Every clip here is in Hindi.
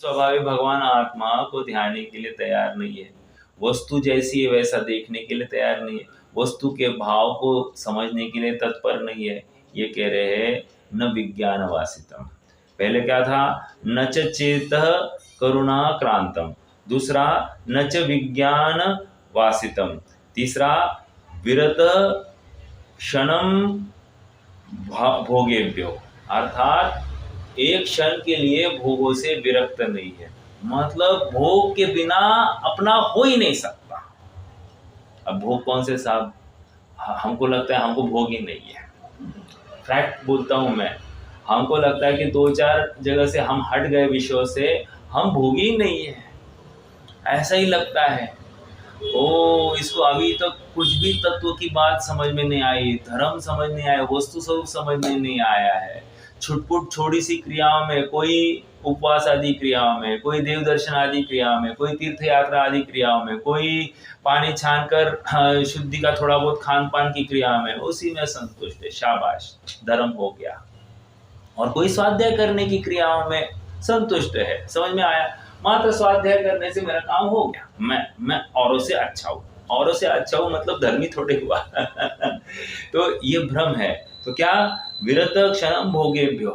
स्वाभाविक भगवान आत्मा को ध्यान के लिए तैयार नहीं है, वस्तु जैसी है वैसा देखने के लिए तैयार नहीं है, वस्तु के भाव को समझने के लिए तत्पर नहीं है। ये कह रहे हैं न विज्ञान वासितम। पहले क्या था? न च चेतः करुणाक्रांतम, दूसरा न च विज्ञान वासितम, तीसरा विरत क्षणम भोगेभ्यो, अर्थात एक क्षण के लिए भोगों से विरक्त नहीं है, मतलब भोग के बिना अपना हो ही नहीं सकता। अब भोग कौन से साहब? हमको लगता है हमको भोग ही नहीं है। फैक्ट बोलता हूँ मैं, हमको लगता है कि 2-4 जगह से हम हट गए विषयों से, हम भोगी ही नहीं है, ऐसा ही लगता है। ओ, इसको अभी तक कुछ भी तत्व की बात समझ में नहीं आई, धर्म समझ नहीं आया, वस्तु स्वरूप समझ में नहीं आया है। छुटपुट छोटी सी क्रियाओं में, कोई उपवास आदि क्रियाओं में, कोई देव दर्शन आदि क्रियाओं में, कोई तीर्थ यात्रा आदि क्रियाओं में, कोई पानी छान कर शुद्धि का थोड़ा बहुत खान पान की क्रिया में, उसी में संतुष्ट है, शाबाश, धर्म हो गया। और कोई स्वाध्याय करने की क्रियाओं में संतुष्ट है, समझ में आया, मात्र स्वाध्याय करने से मेरा काम हो गया, मैं औरों से अच्छा हूँ, औरों से अच्छा हूँ मतलब धर्मी थोड़े हुआ। तो ये भ्रम है। तो क्या? विरत क्षणम भोगेभ्यो,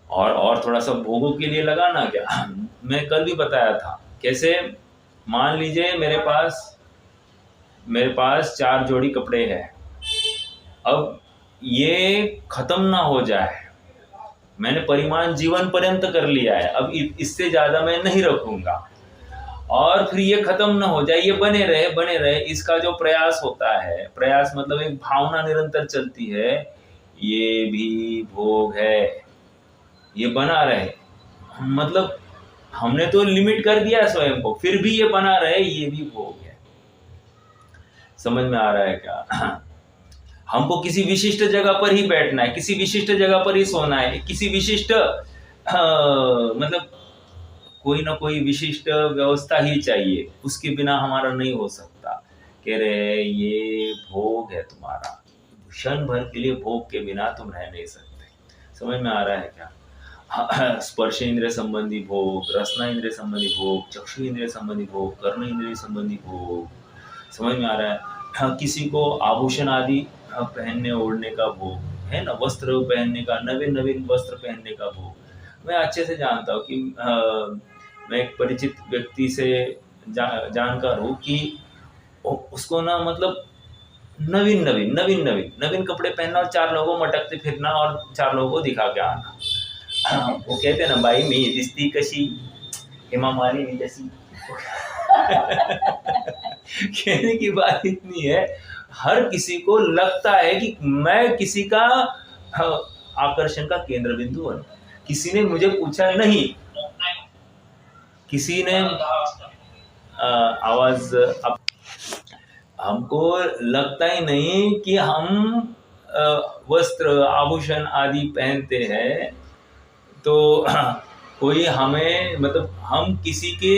और थोड़ा सा भोगों के लिए लगाना। क्या मैं कल भी बताया था, कैसे? मान लीजिए मेरे पास 4 जोड़ी कपड़े हैं, अब ये खत्म ना हो जाए, मैंने परिमाण जीवन पर्यंत कर लिया है, अब इससे ज्यादा मैं नहीं रखूंगा, और फिर ये खत्म ना हो जाए, ये बने रहे, इसका जो प्रयास होता है, प्रयास मतलब एक भावना निरंतर चलती है, ये भी भोग है, ये बना रहे, मतलब हमने तो लिमिट कर दिया स्वयं को, फिर भी ये बना रहे, ये भी भोग है। समझ में आ रहा है क्या? हमको किसी विशिष्ट जगह पर ही बैठना है, किसी विशिष्ट जगह पर ही सोना है, किसी विशिष्ट मतलब कोई ना कोई विशिष्ट व्यवस्था ही चाहिए, उसके बिना हमारा नहीं हो सकता। कह रहे ये भोग है तुम्हारा, क्षण भर के लिए भोग के बिना तुम रह नहीं सकते। समझ में आ रहा है क्या? स्पर्श इंद्रिय संबंधी भोग, रसना इंद्रिय संबंधी भोग, चक्षु इंद्रिय संबंधी भोग, कर्ण इंद्रिय संबंधी भोग, समझ में आ रहा है? किसी को आभूषण आदि पहनने ओढ़ने का भोग है ना, वस्त्र पहनने का, नवीन नवीन वस्त्र पहनने का भोग। मैं अच्छे से जानता हूँ कि मैं एक परिचित व्यक्ति से जानकार हूँ कि उसको ना, मतलब नवीन कपड़े पहनना और 4 लोगों को मटकते फिरना और 4 लोगों को दिखा के आना। वो कहते हैं ना, बाई मी दिसती कशी हेमा मालिनी जैसी। कहने की बात इतनी है, हर किसी को लगता है कि मैं किसी का आकर्षण का केंद्र बिंदु हूं। किसी ने मुझे पूछा नहीं, किसी ने आवाज, हमको लगता ही नहीं कि हम वस्त्र आभूषण आदि पहनते हैं तो कोई हमें, मतलब हम किसी के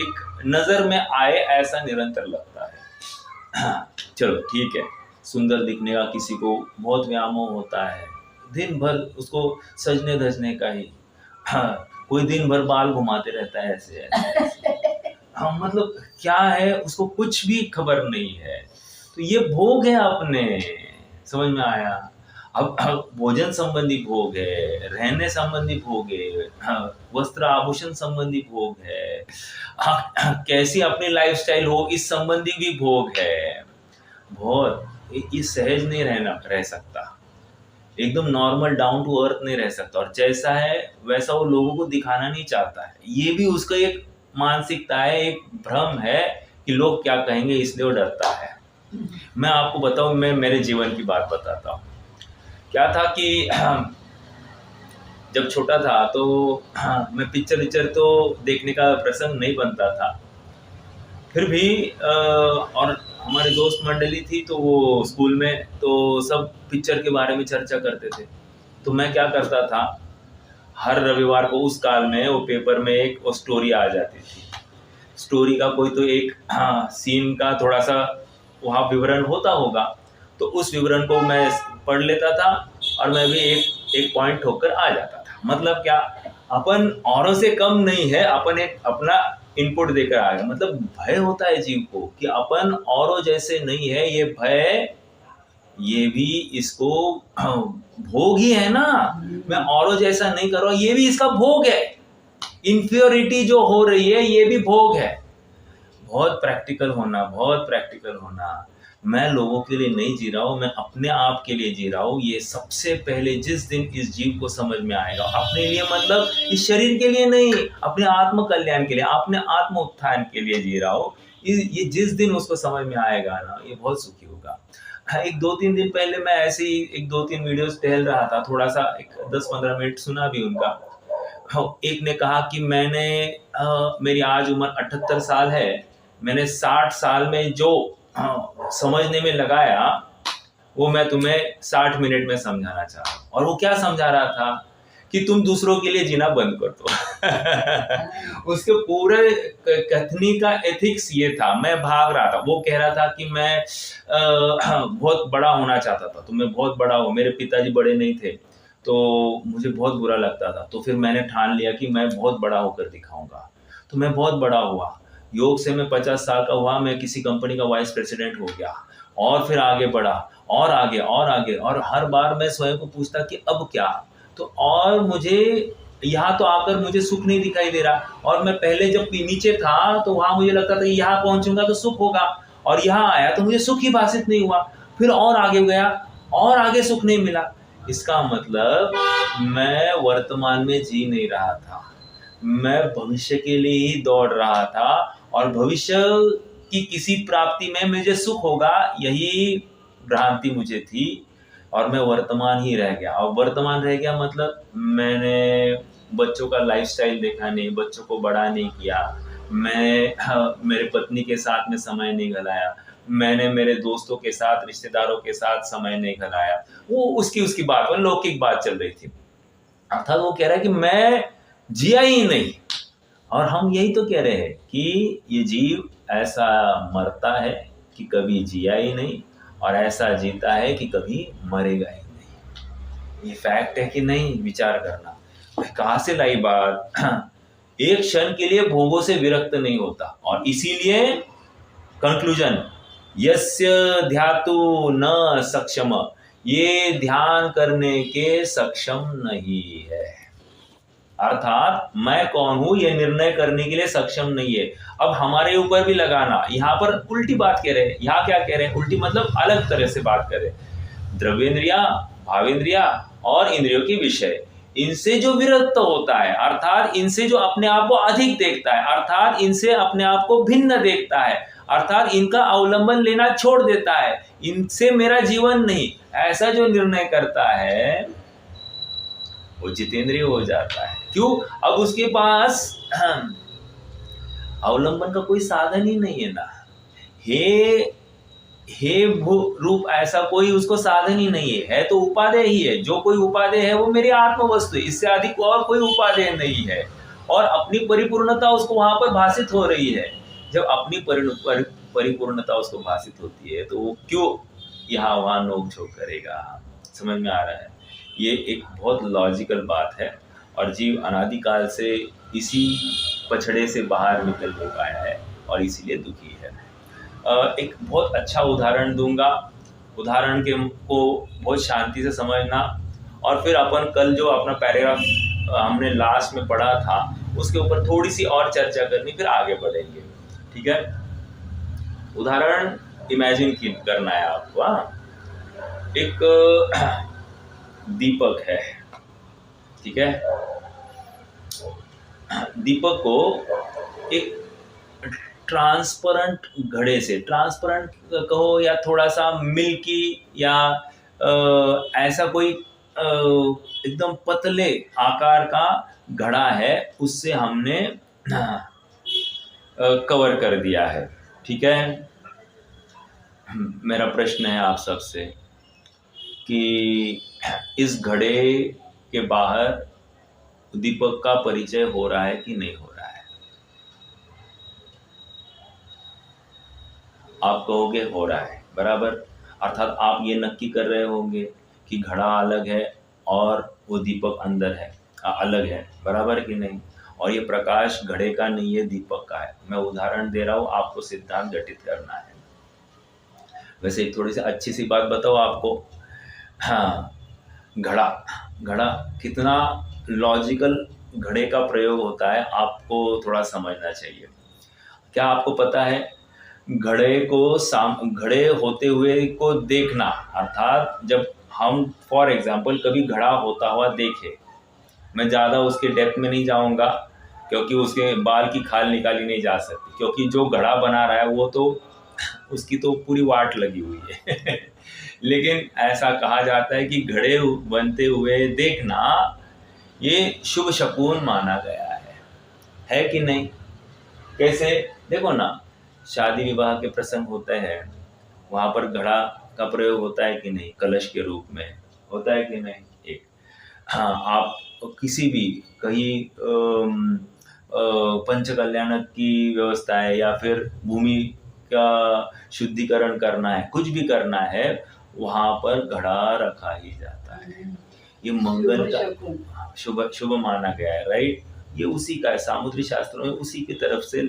एक नजर में आए, ऐसा निरंतर लगता है। चलो ठीक है, सुंदर दिखने का किसी को बहुत व्यामोह होता है, दिन भर उसको सजने धजने का ही, कोई दिन भर बाल घुमाते रहता है ऐसे। हाँ, मतलब क्या है, उसको कुछ भी खबर नहीं है। तो ये भोग है अपने, समझ में आया? अब भोजन संबंधी भोग है, रहने संबंधी भोग है, वस्त्र आभूषण संबंधी भोग है, कैसी अपनी लाइफस्टाइल हो इस संबंधी भी भोग है। बहुत ये सहज नहीं रह सकता, एकदम नॉर्मल डाउन टू अर्थ नहीं रह सकता, और जैसा है वैसा वो लोगों को दिखाना नहीं चाहता है। ये भी उसका एक मानसिकता है, एक भ्रम है कि लोग क्या कहेंगे, इसलिए वो डरता है। मैं आपको बताऊं, मैं मेरे जीवन की बात बताता हूँ। क्या था कि जब छोटा था तो मैं पिक्चर तो देखने का प्रसंग नहीं बनता था, फिर भी और हमारे दोस्त मंडली थी तो वो स्कूल में तो सब पिक्चर के बारे में चर्चा करते थे। तो मैं क्या करता था, हर रविवार को उस काल में वो पेपर में एक वो स्टोरी आ जाती थी, स्टोरी का कोई तो एक सीन का थोड़ा सा वहाँ विवरण होता होगा, तो उस विवरण को मैं पढ़ लेता था और मैं भी एक पॉइंट होकर आ जाता था। मतलब क्या, अपन औरों से कम नहीं है, अपन एक अपना इनपुट देकर आ गए। मतलब भय होता है जीव को कि अपन औरों जैसे नहीं है, ये भय, ये भी इसको भोग ही है ना। मैं औरों जैसा नहीं कर रहा हूं, ये भी इसका भोग है। इंफियोरिटी जो हो रही है ये भी भोग है। बहुत प्रैक्टिकल होना, बहुत प्रैक्टिकल होना। मैं लोगों के लिए नहीं जी रहा हूँ, मैं अपने आप के लिए जी रहा हूँ। ये सबसे पहले जिस दिन इस जीव को समझ में आएगा, अपने लिए मतलब इस शरीर के लिए नहीं, अपने आत्म कल्याण के लिए, अपने आत्म उत्थान के लिए जी रहा हूँ, ये जिस दिन उसको समझ में आएगा ना, ये बहुत सुखी होगा। एक 2-3 दिन पहले मैं ऐसे ही एक 2-3 वीडियोस टहल रहा था, थोड़ा सा एक 10-15 मिनट सुना भी उनका। एक ने कहा कि मेरी आज उम्र 78 साल है, मैंने 60 साल में जो समझने में लगाया वो मैं तुम्हें 60 मिनट में समझाना चाह रहा हूँ। और वो क्या समझा रहा था कि तुम दूसरों के लिए जीना बंद कर दो। उसके पूरे कथनी का एथिक्स ये था। मैं भाग रहा था, वो कह रहा था कि मैं बहुत बड़ा होना चाहता था, तो मैं बहुत बड़ा हूँ। मेरे पिताजी बड़े नहीं थे तो मुझे बहुत बुरा लगता था, तो फिर मैंने ठान लिया कि मैं बहुत बड़ा होकर दिखाऊंगा। तो मैं बहुत बड़ा हुआ, योग से मैं 50 साल का हुआ, मैं किसी कंपनी का वाइस प्रेसिडेंट हो गया, और फिर आगे बढ़ा, और आगे और आगे, और हर बार मैं स्वयं को पूछता कि अब क्या। तो और मुझे यहाँ तो आकर मुझे सुख नहीं दिखाई दे रहा, और मैं पहले जब नीचे था तो वहाँ मुझे लगता था कि यहाँ पहुँचूंगा तो सुख होगा, और यहाँ आया तो मुझे सुख ही भाषित नहीं हुआ। फिर और आगे गया और आगे सुख नहीं मिला। इसका मतलब मैं वर्तमान में जी नहीं रहा था, मैं भविष्य के लिए ही दौड़ रहा था, और भविष्य की किसी प्राप्ति में मुझे सुख होगा, यही भ्रांति मुझे थी। और मैं वर्तमान ही रह गया, और वर्तमान रह गया मतलब मैंने बच्चों का लाइफस्टाइल देखा नहीं, बच्चों को बड़ा नहीं किया, मेरे पत्नी के साथ में समय नहीं गलाया, मैंने मेरे दोस्तों के साथ, रिश्तेदारों के साथ समय नहीं गलाया। वो उसकी बात, वो लौकिक बात चल रही थी। अर्थात वो कह रहा है कि मैं जिया ही नहीं। और हम यही तो कह रहे हैं कि ये जीव ऐसा मरता है कि कभी जिया ही नहीं, और ऐसा जीता है कि कभी मरेगा ही नहीं। ये फैक्ट है कि नहीं, विचार करना। कहाँ से लाई बात? एक क्षण के लिए भोगों से विरक्त नहीं होता, और इसीलिए कंक्लूजन, यस्य ध्यातु न सक्षम, ये ध्यान करने के सक्षम नहीं है। अर्थात मैं कौन हूं ये निर्णय करने के लिए सक्षम नहीं है। अब हमारे ऊपर भी लगाना, यहाँ पर उल्टी बात कह रहे हैं। यहाँ क्या कह रहे हैं? उल्टी मतलब अलग तरह से बात कर रहे हैं। द्रव्येंद्रिया, भावेंद्रिया और इंद्रियों के विषय, इनसे जो विरक्त होता है, अर्थात इनसे जो अपने आप को अधिक देखता है, अर्थात इनसे अपने आप को भिन्न देखता है, अर्थात इनका अवलंबन लेना छोड़ देता है, इनसे मेरा जीवन नहीं, ऐसा जो निर्णय करता है वो जितेंद्रिय हो जाता है। क्यों? अब उसके पास अवलंबन का कोई साधन ही नहीं है ना। हे रूप ऐसा कोई उसको साधन ही नहीं है तो उपादेय ही है। जो कोई उपादेय है वो मेरी आत्म वस्तु है, इससे अधिक और कोई उपादेय नहीं है। और अपनी परिपूर्णता उसको वहां पर भाषित हो रही है। जब अपनी परिपूर्णता उसको भाषित होती है तो वो क्यों यहाँ वहां नोक झोंक करेगा? समझ में आ रहा है? ये एक बहुत लॉजिकल बात है, और जीव अनादिकाल से इसी पछड़े से बाहर निकल नहीं पाया है और इसीलिए दुखी है। एक बहुत अच्छा उदाहरण दूंगा, उदाहरण को बहुत शांति से समझना, और फिर अपन कल जो अपना पैराग्राफ हमने लास्ट में पढ़ा था उसके ऊपर थोड़ी सी और चर्चा करनी, फिर आगे बढ़ेंगे। ठीक है? उदाहरण इमेजिन करना है आपको। एक दीपक है, ठीक है? दीपक को एक ट्रांसपेरेंट घड़े से, ट्रांसपेरेंट कहो या थोड़ा सा मिल्की, या ऐसा कोई एकदम पतले आकार का घड़ा है, उससे हमने कवर कर दिया है। ठीक है? मेरा प्रश्न है आप सबसे कि इस घड़े के बाहर दीपक का परिचय हो रहा है कि नहीं हो रहा है? आप कहोगे हो रहा है, बराबर। अर्थात आप ये नक्की कर रहे होंगे कि घड़ा अलग है और वो दीपक अंदर है। अलग है, बराबर कि नहीं। और ये प्रकाश घड़े का नहीं है, दीपक का है। मैं उदाहरण दे रहा हूँ, आपको सिद्धांत घटित करना है। वैसे एक थोड़ी सी अच्छी सी बात बताओ आपको। हाँ, घड़ा घड़ा कितना लॉजिकल घड़े का प्रयोग होता है, आपको थोड़ा समझना चाहिए। क्या आपको पता है, घड़े होते हुए को देखना, अर्थात जब हम फॉर एग्जाम्पल कभी घड़ा होता हुआ देखे, मैं ज़्यादा उसके डेप्थ में नहीं जाऊंगा क्योंकि उसके बाल की खाल निकाली नहीं जा सकती, क्योंकि जो घड़ा बना रहा है वो तो उसकी तो पूरी वाट लगी हुई है लेकिन ऐसा कहा जाता है कि घड़े बनते हुए देखना ये शुभ शकुन माना गया है कि नहीं। कैसे, देखो ना, शादी विवाह के प्रसंग होते हैं, वहाँ पर घड़ा का प्रयोग होता है कि नहीं, कलश के रूप में होता है कि नहीं। एक हाँ, आप किसी भी कहीं पंच कल्याण की व्यवस्था है या फिर भूमि का शुद्धिकरण करना है, कुछ भी करना है, वहाँ पर घड़ा रखा ही जाता है। ये मंगल का शुभ शुभ माना गया है, राइट। ये उसी का है, सामुद्री शास्त्रों में उसी की तरफ से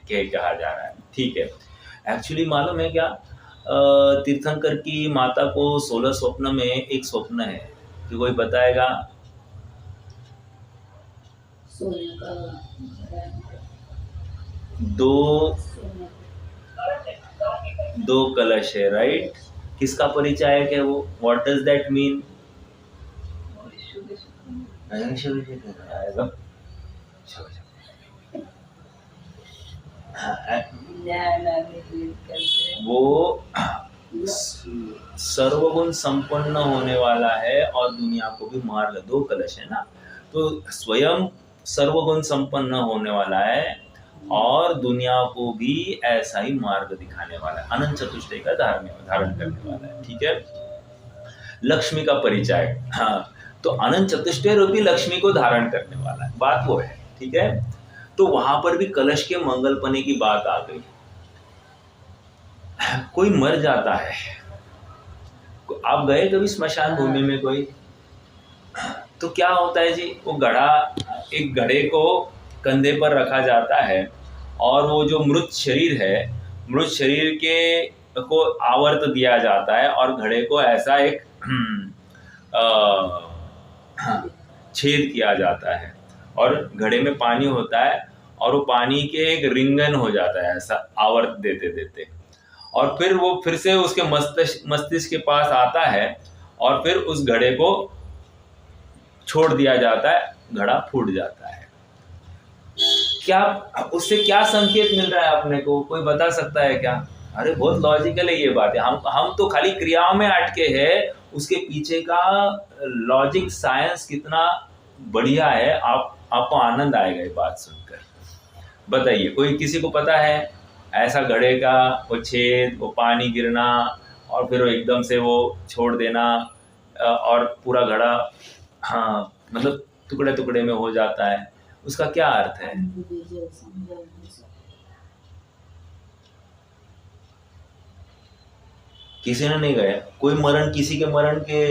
कहा जा रहा है, ठीक है। एक्चुअली मालूम है क्या, तीर्थंकर की माता को 16 स्वप्न में एक स्वप्न है कि कोई बताएगा। दो कलश है, राइट। किसका परिचायक है वो, व्हाट डज दैट मीन। वो सर्वगुण संपन्न होने वाला है और दुनिया को भी मार्ग, दो कलश है ना, तो स्वयं सर्वगुण संपन्न होने वाला है और दुनिया को भी ऐसा ही मार्ग दिखाने वाला है, अनंत चतुष्टय का धारण करने वाला है, ठीक है। लक्ष्मी का परिचय, हाँ, तो अनंत चतुष्टय रूपी लक्ष्मी को धारण करने वाला है, बात वो है, ठीक है। तो वहां पर भी कलश के मंगलपने की बात आ गई। कोई मर जाता है, आप गए कभी स्मशान भूमि में कोई, तो क्या होता है जी, वो एक घड़े को कंधे पर रखा जाता है और वो जो मृत शरीर है, मृत शरीर को आवर्त दिया जाता है और घड़े को ऐसा एक छेद किया जाता है और घड़े में पानी होता है और वो पानी के एक रिंगन हो जाता है ऐसा आवर्त देते देते, और फिर वो फिर से उसके मस्तिष्क के पास आता है और फिर उस घड़े को छोड़ दिया जाता है, घड़ा फूट जाता है। क्या उससे क्या संकेत मिल रहा है अपने को, कोई बता सकता है क्या। अरे बहुत लॉजिकल है ये बात है, हम तो खाली क्रियाओं में अटके हैं, उसके पीछे का लॉजिक साइंस कितना बढ़िया है, आपको आनंद आएगा ये बात सुनकर। बताइए, कोई किसी को पता है ऐसा घड़े का वो छेद, वो पानी गिरना और फिर वो एकदम से वो छोड़ देना और पूरा घड़ा, हाँ, मतलब टुकड़े टुकड़े में हो जाता है, उसका क्या अर्थ है। किसी ने नहीं गया, कोई किसी के मरण के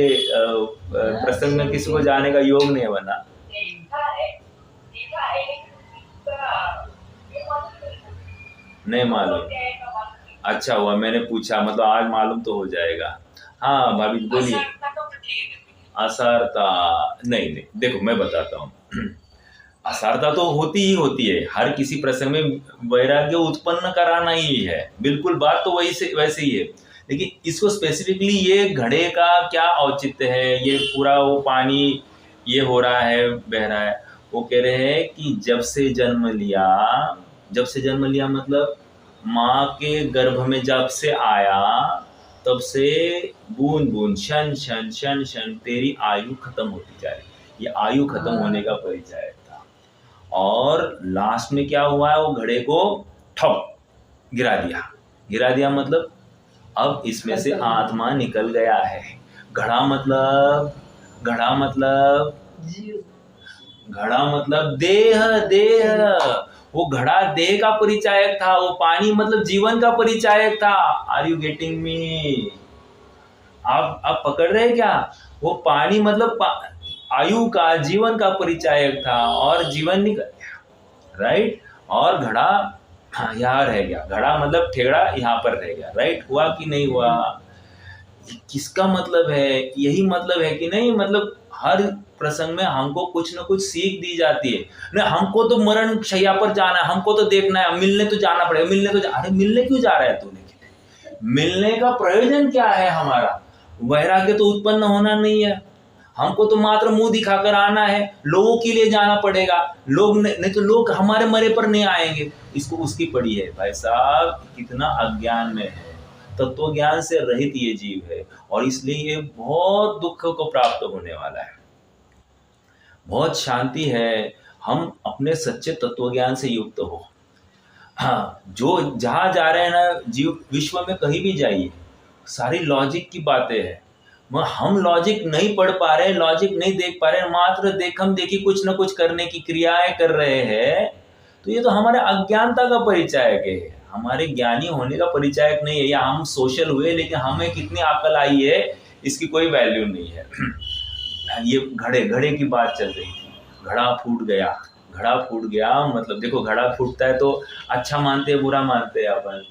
प्रसंग में किसी को जाने का योग नहीं बना। नहीं मालूम, अच्छा हुआ मैंने पूछा, मतलब आज मालूम तो हो जाएगा। हाँ भाभी बोलिए। असारता नहीं, देखो मैं बताता हूँ, असारता तो होती ही होती है, हर किसी प्रसंग में वैराग्य उत्पन्न कराना ही है, बिल्कुल बात तो वैसे ही है, लेकिन इसको स्पेसिफिकली ये घड़े का क्या औचित्य है, ये पूरा वो पानी ये हो रहा है, बह रहा है, वो कह रहे हैं कि जब से जन्म लिया मतलब माँ के गर्भ में जब से आया, तब से बूंद बूंद क्षण क्षण क्षण क्षण तेरी आयु खत्म होती जा रही, ये आयु खत्म होने का परिचय था। और लास्ट में क्या हुआ है, वो घड़े को ठप गिरा दिया मतलब अब इसमें से आत्मा निकल गया है। घड़ा मतलब देह, वो घड़ा देह का परिचायक था, वो पानी मतलब जीवन का परिचायक था। आर यू गेटिंग मी, आप पकड़ रहे हैं क्या। वो पानी मतलब आयु का, जीवन का परिचायक था और जीवन निकल गया, राइट। और घड़ा यहाँ रह गया, घड़ा मतलब ठेगड़ा यहाँ पर रह गया, राइट। हुआ कि नहीं हुआ? किसका मतलब है? यही मतलब है कि नहीं, मतलब हर प्रसंग में हमको कुछ न कुछ सीख दी जाती है। नहीं, हमको तो मरण शैया पर जाना है, हमको तो देखना है, मिलने तो जाना पड़ेगा, अरे मिलने क्यों जा रहा है तूने? मिलने का प्रयोजन क्या है हमारा? वैराग्य तो उत्पन्न होना नहीं है, हमको तो मात्र मुंह दिखाकर आना है, लोगों के लिए जाना पड़ेगा, लोग नहीं तो लोग हमारे मरे पर नहीं आएंगे। इसको उसकी पड़ी है भाई साहब, कितना अज्ञान में है, तत्व ज्ञान से रहित ये जीव है, और इसलिए ये बहुत दुख को प्राप्त होने वाला है। बहुत शांति है हम अपने सच्चे तत्व ज्ञान से युक्त हो। हाँ, जो जहाँ जा रहे हैं ना जीव, विश्व में कहीं भी जाइए, सारी लॉजिक की बातें हैं। हम लॉजिक नहीं पढ़ पा रहे, लॉजिक नहीं देख पा रहे, मात्र देखम देखी कुछ न कुछ करने की क्रियाएं कर रहे हैं, तो ये तो हमारे अज्ञानता का परिचायक है, हमारे ज्ञानी होने का परिचायक नहीं है। या हम सोशल हुए लेकिन हमें कितनी अकल आई है इसकी कोई वैल्यू नहीं है। ये घड़े की बात चल रही थी, घड़ा फूट गया, घड़ा फूट गया मतलब देखो, घड़ा फूटता है तो अच्छा मानते हैं बुरा मानते हैं अपन?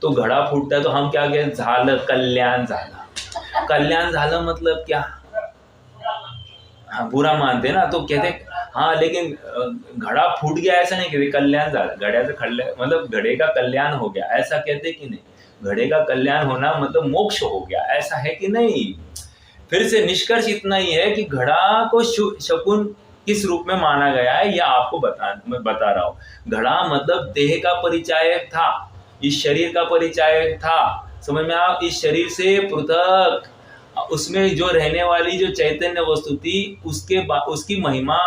तो घड़ा फूटता है तो हम क्या कहते हैं? झालं, कल्याण झालं। कल्याण झालं मतलब क्या? हाँ, बुरा मानते हैं ना, तो कहते हाँ, लेकिन घड़ा फूट गया ऐसा नहीं कहते, कल्याण झालं, घड़े से मतलब घड़े का कल्याण हो गया ऐसा कहते कि नहीं? घड़े का कल्याण होना मतलब मोक्ष हो गया, ऐसा है कि नहीं? फिर से निष्कर्ष इतना ही है कि घड़ा को शकुन किस रूप में माना गया है यह आपको मैं बता रहा हूँ। घड़ा मतलब देह का परिचायक था, इस शरीर का परिचायक था, समझ में आप? इस शरीर से पृथक उसमें जो रहने वाली जो चैतन्य वस्तु थी उसकी महिमा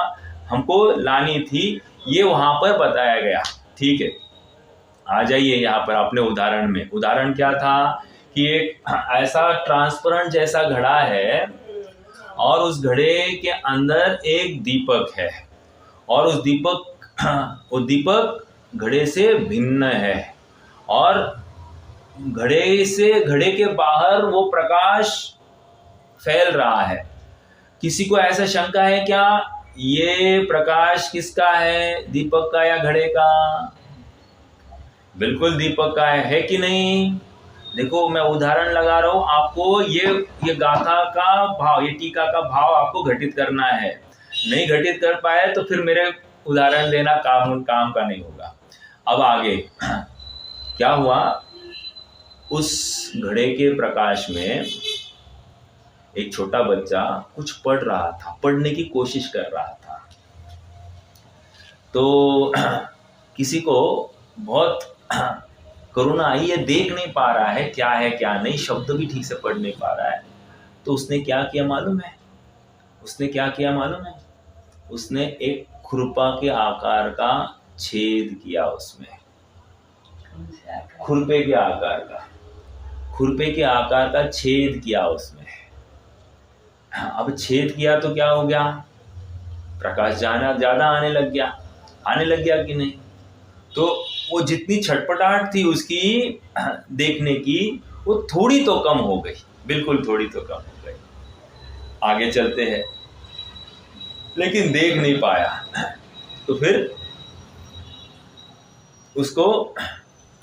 हमको लानी थी, ये वहां पर बताया गया। ठीक है, आ जाइए यहाँ पर अपने उदाहरण में। उदाहरण क्या था कि एक ऐसा ट्रांसपेरेंट जैसा घड़ा है और उस घड़े के अंदर एक दीपक है, और उस दीपक घड़े से भिन्न है, और घड़े के बाहर वो प्रकाश फैल रहा है। किसी को ऐसा शंका है क्या, ये प्रकाश किसका है, दीपक का या घड़े का? बिल्कुल दीपक का है कि नहीं? देखो मैं उदाहरण लगा रहा हूँ आपको, ये गाथा का भाव, ये टीका का भाव आपको घटित करना है। नहीं घटित कर पाए तो फिर मेरे उदाहरण देना काम का नहीं होगा। अब आगे क्या हुआ, उस घड़े के प्रकाश में एक छोटा बच्चा कुछ पढ़ रहा था, पढ़ने की कोशिश कर रहा था। तो किसी को बहुत करुणा आई, ये देख नहीं पा रहा है क्या है क्या नहीं, शब्द भी ठीक से पढ़ नहीं पा रहा है। तो उसने क्या किया मालूम है? उसने एक खुरपा के आकार का छेद किया उसमें, खुरपे के आकार का छेद किया उसमें। अब छेद किया तो क्या हो गया, प्रकाश ज्यादा आने लग गया कि नहीं? तो वो जितनी छटपटाहट थी उसकी देखने की, वो थोड़ी तो कम हो गई, बिल्कुल थोड़ी तो कम हो गई। आगे चलते हैं, लेकिन देख नहीं पाया। तो फिर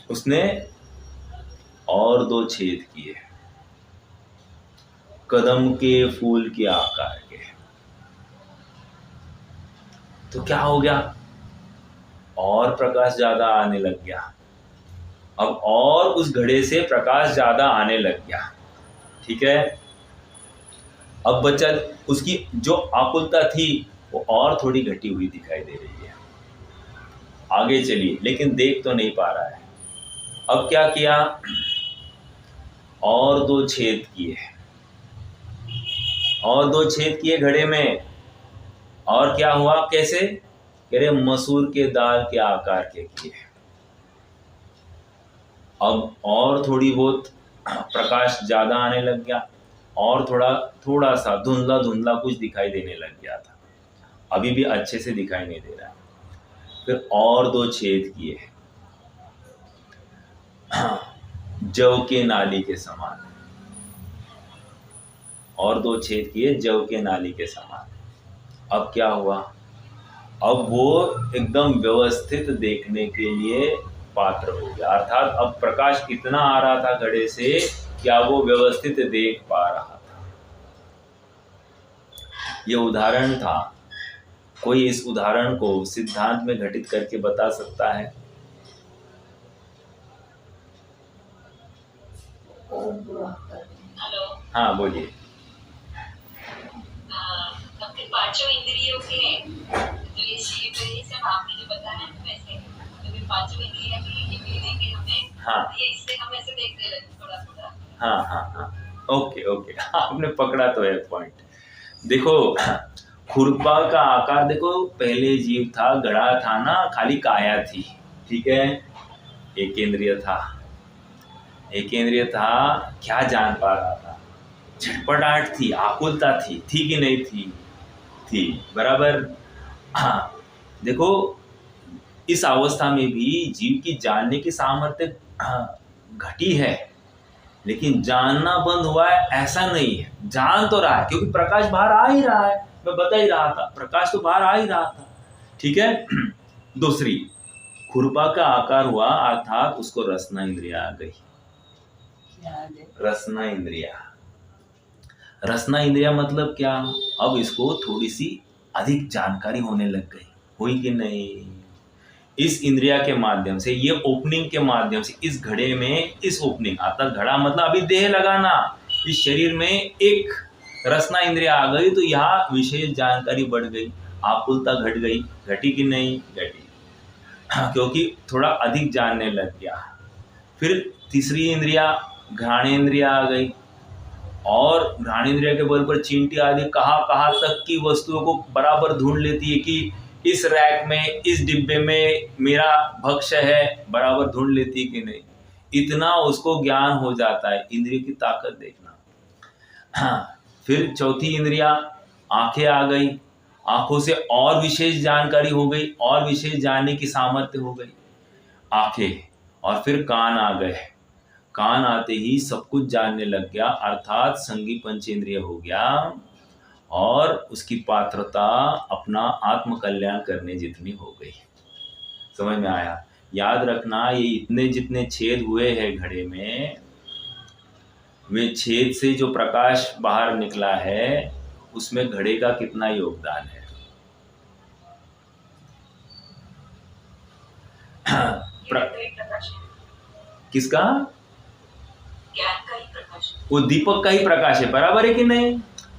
उसने और 2 छेद किए, कदम के फूल के आकार के। तो क्या हो गया, और प्रकाश ज्यादा आने लग गया। अब और उस घड़े से प्रकाश ज्यादा आने लग गया। ठीक है, अब बच्चा, उसकी जो आकुलता थी वो और थोड़ी घटी हुई दिखाई दे रही है। आगे चलिए, लेकिन देख तो नहीं पा रहा है। अब क्या किया, और 2 छेद किए घड़े में। और क्या हुआ, कैसे? कह रहे मसूर के दाल के आकार के किए। अब और थोड़ी बहुत प्रकाश ज्यादा आने लग गया, और थोड़ा सा धुंधला कुछ दिखाई देने लग गया था, अभी भी अच्छे से दिखाई नहीं दे रहा है। फिर और 2 छेद किए, जव के नाली के समान, और 2 छेद किए जव के नाली के समान। अब क्या हुआ, अब वो एकदम व्यवस्थित देखने के लिए पात्र हो गया, अर्थात अब प्रकाश इतना आ रहा था घड़े से क्या वो व्यवस्थित देख पा रहा था। ये उदाहरण था। कोई इस उदाहरण को सिद्धांत में घटित करके बता सकता है? हाँ बोलिए। अपने पांचों इंद्रियों के जो ये जीव है, सब आपने जो बताया ना वैसे, तो ये पांचों इंद्रियों के देखे हमें, हाँ ये इससे हम ऐसे देखने लगे थोड़ा थोड़ा। हाँ हाँ हाँ, ओके ओके, आपने पकड़ा तो है पॉइंट। देखो खुरपा का आकार देखो, पहले जीव था, घड़ा था ना, खाली काया थी, ठीक है, एक इंद्रिय था, एक इंद्रिय था, क्या जान पा रहा था, छटपटाहट थी, आकुलता थी कि नहीं थी बराबर। हाँ देखो इस अवस्था में भी जीव की जानने की सामर्थ्य घटी है, लेकिन जानना बंद हुआ है ऐसा नहीं है, जान तो रहा है क्योंकि प्रकाश बाहर आ ही रहा है, मैं बता ही रहा था, प्रकाश तो बाहर आ ही रहा था, ठीक है। दूसरी, खुरपा का आकार हुआ अर्थात उसको रसना इंद्रिया आ गई। रसना इंद्रिया, रसना इंद्रिया मतलब क्या, अब इसको थोड़ी सी अधिक जानकारी होने लग गई, हुई कि नहीं। इस इंद्रिया के माध्यम से, ये ओपनिंग के माध्यम से, इस घड़े में, इस ओपनिंग अर्थात घड़ा मतलब अभी देह लगाना, इस शरीर में एक रसना इंद्रिया आ गई तो यहाँ विशेष जानकारी बढ़ गई, आकुलता घट गई, घटी कि नहीं घटी, क्योंकि थोड़ा अधिक जानने लग गया। फिर तीसरी इंद्रिया घ्राणेन्द्रिया आ गई, और घ्राणेन्द्रिया के बल पर चींटी आदि कहाँ तक की वस्तुओं को बराबर ढूंढ लेती है कि इस रैक में, इस डिब्बे में मेरा भक्ष्य है, बराबर ढूंढ लेती कि नहीं, इतना उसको ज्ञान हो जाता है। इंद्रिय की ताकत देखना। हाँ, फिर चौथी इंद्रिया आंखें आ गई, आंखों से और विशेष जानकारी हो गई, और विशेष जानने की सामर्थ्य हो गई आंखें, और फिर कान आ गए, कान आते ही सब कुछ जानने लग गया, अर्थात संगी पंचेंद्रिय हो गया, और उसकी पात्रता अपना आत्म कल्याण करने जितनी हो गई। समझ में आया? याद रखना, ये इतने जितने छेद हुए हैं घड़े में, वे छेद से जो प्रकाश बाहर निकला है उसमें घड़े का कितना योगदान है। किसका? ज्ञान का ही प्रकाश, वो दीपक का ही प्रकाश है, बराबर है कि नहीं?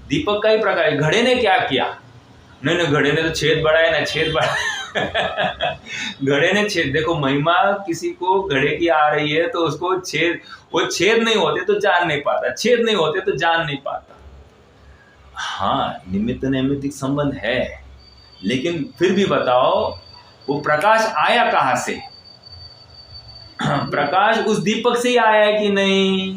दीपक का ही प्रकाश। घड़े ने क्या किया? नहीं, घड़े ने तो छेद बढ़ाया ना, छेद बढ़ाया। घड़े ने छेद, देखो महिमा किसी को घड़े की आ रही है तो उसको छेद, वो छेद नहीं होते तो जान नहीं पाता, छेद नहीं होते तो जान नहीं पाता। हाँ, निमित्त नैमित्तिक संबंध है, लेकिन फिर भी बताओ वो प्रकाश आया कहाँ से? प्रकाश उस दीपक से ही आया है कि नहीं?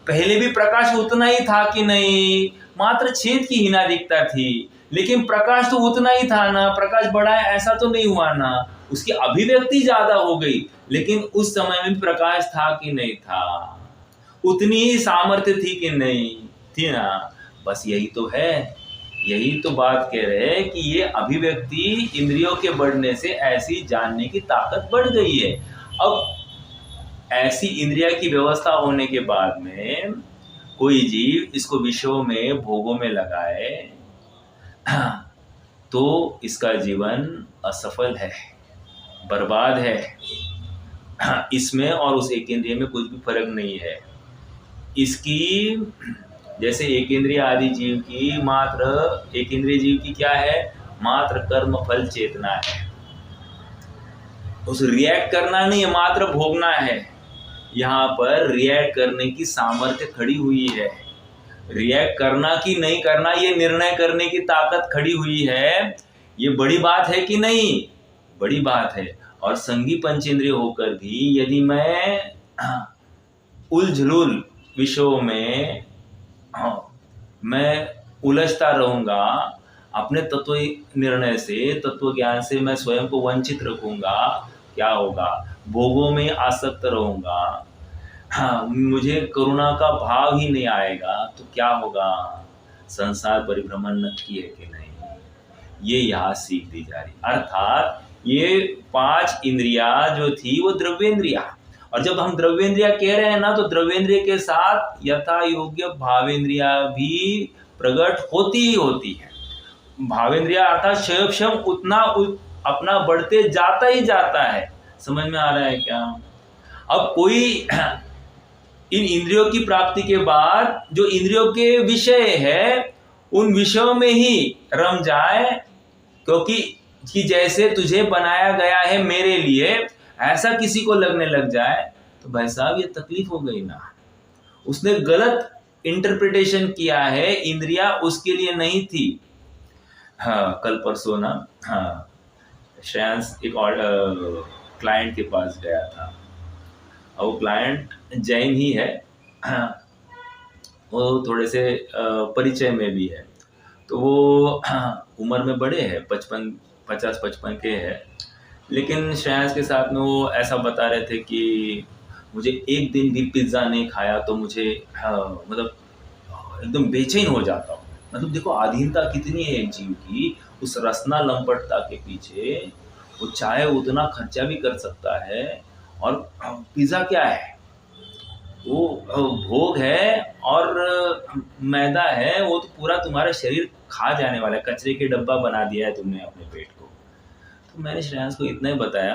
पहले भी प्रकाश उतना ही था कि नहीं? मात्र छेद की हीनाधिकता थी, लेकिन प्रकाश तो उतना ही था ना, प्रकाश बढ़ा है ऐसा तो नहीं हुआ ना, उसकी अभिव्यक्ति ज्यादा हो गई, लेकिन उस समय में प्रकाश था कि नहीं था? उतनी ही सामर्थ्य थी कि नहीं थी ना? बस यही तो है, यही तो बात कह रहे हैं कि ये अभिव्यक्ति इंद्रियों के बढ़ने से ऐसी जानने की ताकत बढ़ गई है। अब ऐसी इंद्रिया की व्यवस्था होने के बाद में कोई जीव इसको विषयों में, भोगों में लगाए तो इसका जीवन असफल है, बर्बाद है। इसमें और उस एक इंद्रिय में कुछ भी फर्क नहीं है। इसकी जैसे एक इंद्रिय आदि जीव की, मात्र एक इंद्रिय जीव की क्या है? मात्र कर्म फल चेतना है, उस रिएक्ट करना नहीं है, मात्र भोगना है। यहाँ पर रिएक्ट करने की सामर्थ्य खड़ी हुई है, रिएक्ट करना कि नहीं करना ये निर्णय करने की ताकत खड़ी हुई है। ये बड़ी बात है कि नहीं? बड़ी बात है। और संगी पंचेंद्रिय होकर भी यदि मैं उलझुल विषयों में मैं उलझता रहूंगा, अपने तत्व निर्णय से, तत्व ज्ञान से मैं स्वयं को वंचित रखूंगा, क्या होगा? भोगों में आसक्त रहूंगा, हाँ, मुझे करुणा का भाव ही नहीं आएगा तो क्या होगा? संसार परिभ्रमण न किए कि नहीं, ये यहाँ सीख दी जा रही। अर्थात ये 5 इंद्रिया जो थी वो द्रव्येंद्रिया, और जब हम द्रव्येंद्रिया कह रहे हैं ना, तो द्रव्येंद्रिय के साथ यथा योग्य भावेंद्रिया भी प्रकट होती ही होती है। भावेंद्रिया अर्थात क्षयक्षम उतना अपना बढ़ते जाता ही जाता है। समझ में आ रहा है क्या? अब कोई इन इंद्रियों की प्राप्ति के बाद जो इंद्रियों के विषय है उन विषयों में ही रम जाए, क्योंकि कि जैसे तुझे बनाया गया है मेरे लिए, ऐसा किसी को लगने लग जाए तो भाई साहब ये तकलीफ हो गई ना। उसने गलत इंटरप्रिटेशन किया है, इंद्रिया उसके लिए नहीं थी। हाँ, कल परसों ना, हाँ, श्रेयांश एक और क्लाइंट के पास गया था, और वो क्लाइंट जैन ही है, वो थोड़े से परिचय में भी है, तो वो उम्र में बड़े हैं, 50-55 के हैं, लेकिन श्रेयांश के साथ में वो ऐसा बता रहे थे कि मुझे एक दिन भी पिज़्ज़ा नहीं खाया तो मुझे मतलब एकदम बेचैन हो जाता हूँ। मतलब देखो अधीनता कितनी है एक जीव की, उस रसना लंपटता के पीछे वो चाहे उतना खर्चा भी कर सकता है। और पिज़्ज़ा क्या है? वो भोग है और मैदा है, वो तो पूरा तुम्हारा शरीर खा जाने वाला है, कचरे के डब्बा बना दिया है तुमने अपने पेट को। तो मैंने श्रेयांश को इतना ही बताया,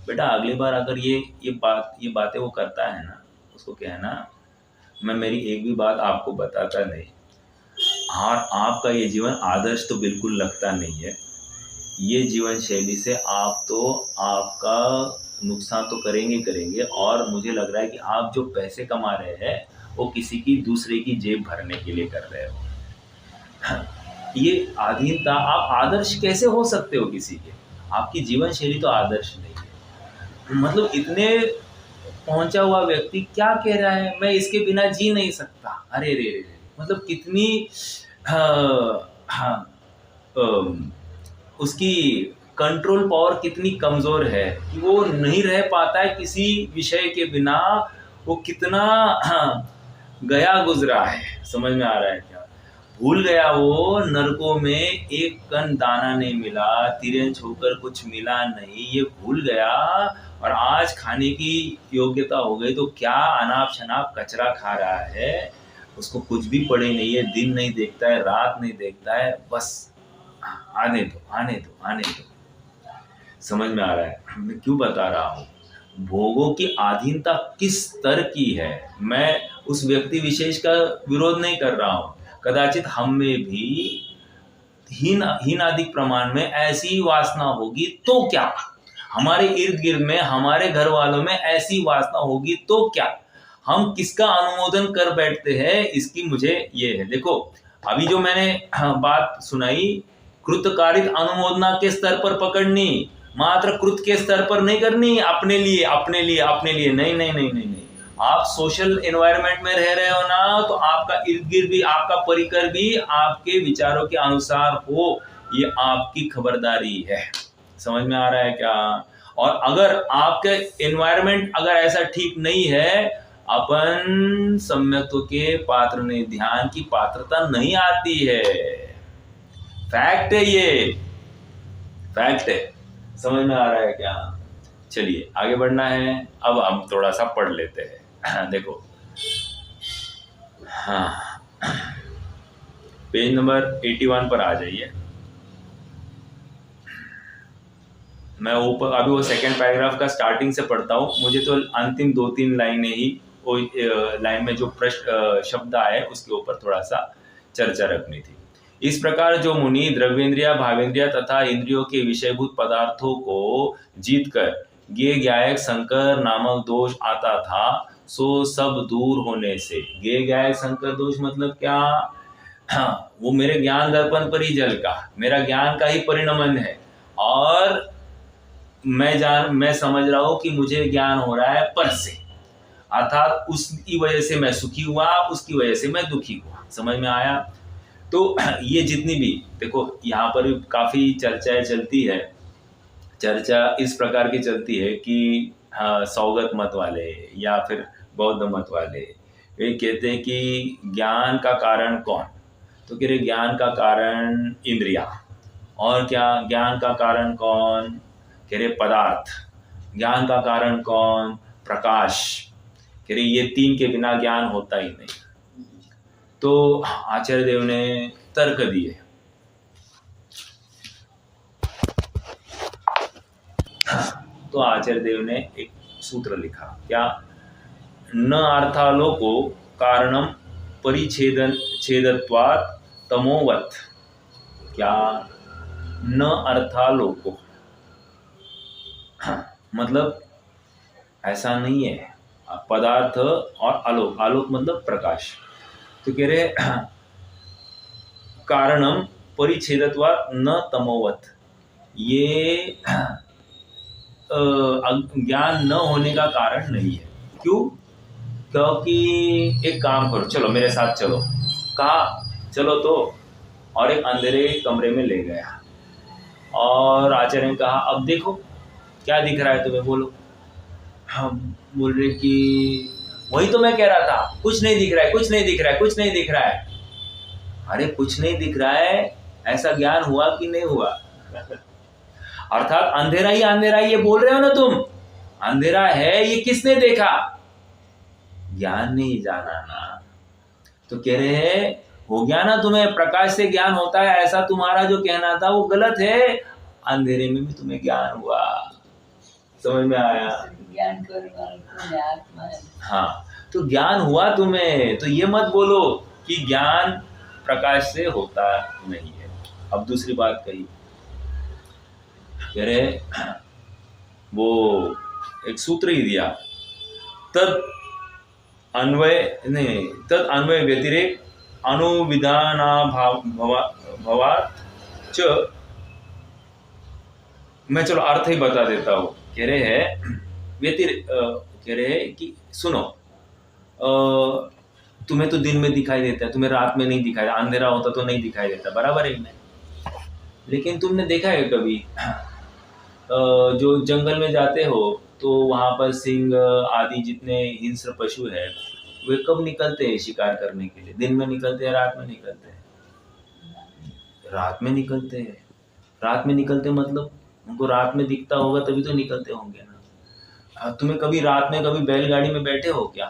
बेटा अगली बार अगर ये बातें वो करता है ना, उसको कहना मैं मेरी एक भी बात आपको बताता नहीं, और आपका ये जीवन आदर्श तो बिल्कुल लगता नहीं है। ये जीवन शैली से आप तो आपका नुकसान तो करेंगे, और मुझे लग रहा है कि आप जो पैसे कमा रहे हैं वो किसी की दूसरे की जेब भरने के लिए कर रहे हो। ये अधीनता, आप आदर्श कैसे हो सकते हो किसी के? आपकी जीवन शैली तो आदर्श नहीं है। मतलब इतने पहुंचा हुआ व्यक्ति क्या कह रहा है, मैं इसके बिना जी नहीं सकता। अरे रे रे, मतलब कितनी उसकी कंट्रोल पावर कितनी कमज़ोर है कि वो नहीं रह पाता है किसी विषय के बिना। वो कितना गया गुजरा है, समझ में आ रहा है क्या? भूल गया वो नरकों में एक कण दाना नहीं मिला, तिरंज होकर कुछ मिला नहीं, ये भूल गया। और आज खाने की योग्यता हो गई तो क्या अनाप शनाप कचरा खा रहा है, उसको कुछ भी पड़े नहीं है, दिन नहीं देखता है, रात नहीं देखता है, बस आने दो। समझ में आ रहा है मैं क्यों बता रहा हूँ? भोगों की अधीनता किस स्तर की है, मैं उस व्यक्ति विशेष का विरोध नहीं कर रहा हूँ। कदाचित हम में भी हीन अधिक प्रमाण में ऐसी वासना होगी तो क्या, हमारे इर्द गिर्द में, हमारे घर वालों में ऐसी वासना होगी तो क्या, हम किसका अनुमोदन कर बैठते हैं, इसकी मुझे ये है। देखो अभी जो मैंने बात सुनाई, कृतकारित अनुमोदना के स्तर पर पकड़नी, मात्र कृत के स्तर पर नहीं करनी, अपने लिए नहीं। आप सोशल एनवायरनमेंट में रह रहे हो ना, तो आपका इर्द गिर्द भी, आपका परिकर भी आपके विचारों के अनुसार हो, ये आपकी खबरदारी है। समझ में आ रहा है क्या? और अगर आपके एनवायरनमेंट अगर ऐसा ठीक नहीं है, अपन सम्यक्त्व के पात्र नहीं, ध्यान की पात्रता नहीं आती है। फैक्ट है, ये फैक्ट है। समझ में आ रहा है क्या? चलिए आगे बढ़ना है, अब हम थोड़ा सा पढ़ लेते हैं। देखो, हाँ, पेज नंबर 81 पर आ जाइए। मैं ऊपर अभी वो सेकंड पैराग्राफ का स्टार्टिंग से पढ़ता हूँ, मुझे तो अंतिम 2-3 लाइनें ही, वो लाइन में जो प्रश्न शब्द आए उसके ऊपर थोड़ा सा चर्चा रखनी थी। इस प्रकार जो मुनि द्रव्येंद्रिया, भावेंद्रिया तथा इंद्रियों के विषयभूत पदार्थों को जीतकर ज्ञेय ज्ञायक संकर नामक दोष आता था, सो सब दूर होने से। ज्ञेय ज्ञायक संकर दोष मतलब क्या? हाँ, वो मेरे ज्ञान दर्पण पर ही जल का, मेरा ज्ञान का ही परिणमन है, और मैं समझ रहा हूँ कि मुझे ज्ञान हो रहा है पर से, अर्थात उसकी वजह से मैं सुखी हुआ, उसकी वजह से मैं दुखी हुआ। समझ में आया? तो ये जितनी भी, देखो यहाँ पर काफ़ी चर्चाएं चलती है, चर्चा इस प्रकार की चलती है कि हाँ, सौगत मत वाले या फिर बौद्ध मत वाले, वे कहते हैं कि ज्ञान का कारण कौन? तो कह रहे ज्ञान का कारण इंद्रिया। और क्या ज्ञान का कारण कौन? कह रहे पदार्थ। ज्ञान का कारण कौन? प्रकाश। कह रहे ये तीन के बिना ज्ञान होता ही नहीं। तो आचार्य देव ने तर्क दिए। तो आचार्य देव ने एक सूत्र लिखा, क्या? न अर्थालोको कारणम परिच्छेदन छेदत्वात् तमोवत्। क्या? न अर्थालोको, मतलब ऐसा नहीं है। पदार्थ और आलोक, आलोक मतलब प्रकाश। तो कह रहे कारणम परिच्छेदत्वात् न तमोवत्, ये ज्ञान न होने का कारण नहीं है। क्यों? क्योंकि एक काम करो, चलो मेरे साथ चलो। कहा चलो तो, और एक अंधेरे कमरे में ले गया और आचार्य ने कहा अब देखो क्या दिख रहा है तुम्हें, बोलो। हम बोल रहे कि वही तो मैं कह रहा था, कुछ नहीं दिख रहा है, कुछ नहीं दिख रहा है, कुछ नहीं दिख रहा है। अरे कुछ नहीं दिख रहा है, ऐसा ज्ञान हुआ कि नहीं हुआ? अर्थात अंधेरा ही अंधेरा ही ये बोल रहे हो ना तुम, अंधेरा है ये किसने देखा? ज्ञान नहीं जाना ना। तो कह रहे हैं हो गया ना तुम्हें, प्रकाश से ज्ञान होता है, ऐसा तुम्हारा जो कहना था वो गलत है। अंधेरे में भी तुम्हें ज्ञान हुआ। समझ में आया? ज्ञान करने आत्मा है। हाँ, तो ज्ञान हुआ तुम्हें, तो ये मत बोलो कि ज्ञान प्रकाश से होता नहीं है। अब दूसरी बात कही, कह रहे वो एक सूत्र ही दिया, तद अन्वय नहीं, तद अन्वय व्यतिरेक अनुविधानाभावात् च। मैं चलो अर्थ ही बता देता हूँ। कह रहे हैं कह रहे हैं कि सुनो, तुम्हें तो दिन में दिखाई देता है, तुम्हें रात में नहीं दिखाई देता, अंधेरा होता तो नहीं दिखाई देता, बराबर है नहीं? लेकिन तुमने देखा है कभी जो जंगल में जाते हो तो वहाँ पर सिंह आदि जितने हिंस्र पशु है वे कब निकलते हैं शिकार करने के लिए? दिन में निकलते हैं, रात में निकलते हैं? रात में निकलते हैं। रात में निकलते मतलब उनको रात में दिखता होगा तभी तो निकलते होंगे ना। तुम्हें कभी रात में कभी बैलगाड़ी में बैठे हो क्या?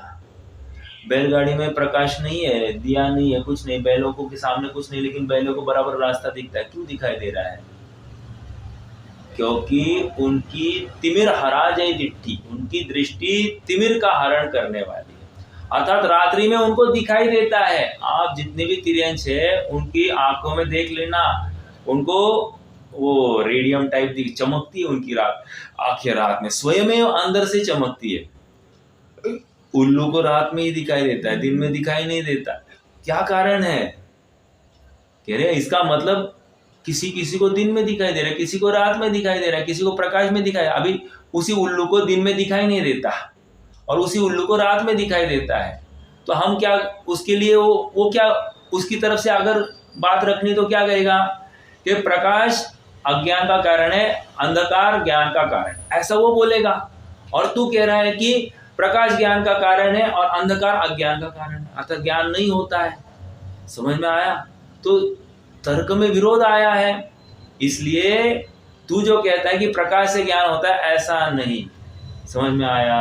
बैलगाड़ी में प्रकाश नहीं है, दिया नहीं है, कुछ नहीं, बैलों को के सामने कुछ नहीं, लेकिन बैलों को बराबर रास्ता दिखता है। क्यों दिखाई दे रहा है? क्योंकि उनकी तिमिर हरा जय दिट्ठी, उनकी दृष्टि तिमिर का हरण करने वाली है। अर्थात रात्रि में उनको दिखाई देता है। आप जितने भी तिर्यंश है उनकी आंखों में देख लेना, उनको वो रेडियम टाइप चमकती है उनकी आंखें रात में, स्वयं अंदर से चमकती है। उल्लू को रात में ही दिखाई देता है, दिन में दिखाई नहीं देता। क्या कारण है? कह रहे इसका मतलब किसी किसी को दिन में दिखाई दे रहा है, किसी को रात में दिखाई दे रहा है, किसी को प्रकाश में दिखाई। अभी उसी उल्लू को दिन में दिखाई नहीं देता और उसी उल्लू को रात में दिखाई देता है। तो हम क्या उसके लिए वो क्या उसकी तरफ से अगर बात रखनी तो क्या कहेगा कि प्रकाश अज्ञान का कारण है, अंधकार ज्ञान का कारण, ऐसा वो बोलेगा। और तू कह रहा है कि प्रकाश ज्ञान का कारण है और अंधकार अज्ञान का कारण है, अर्थात ज्ञान नहीं होता है। समझ में आया? तो तर्क में विरोध आया है। इसलिए तू जो कहता है कि प्रकाश से ज्ञान होता है, ऐसा नहीं। समझ में आया?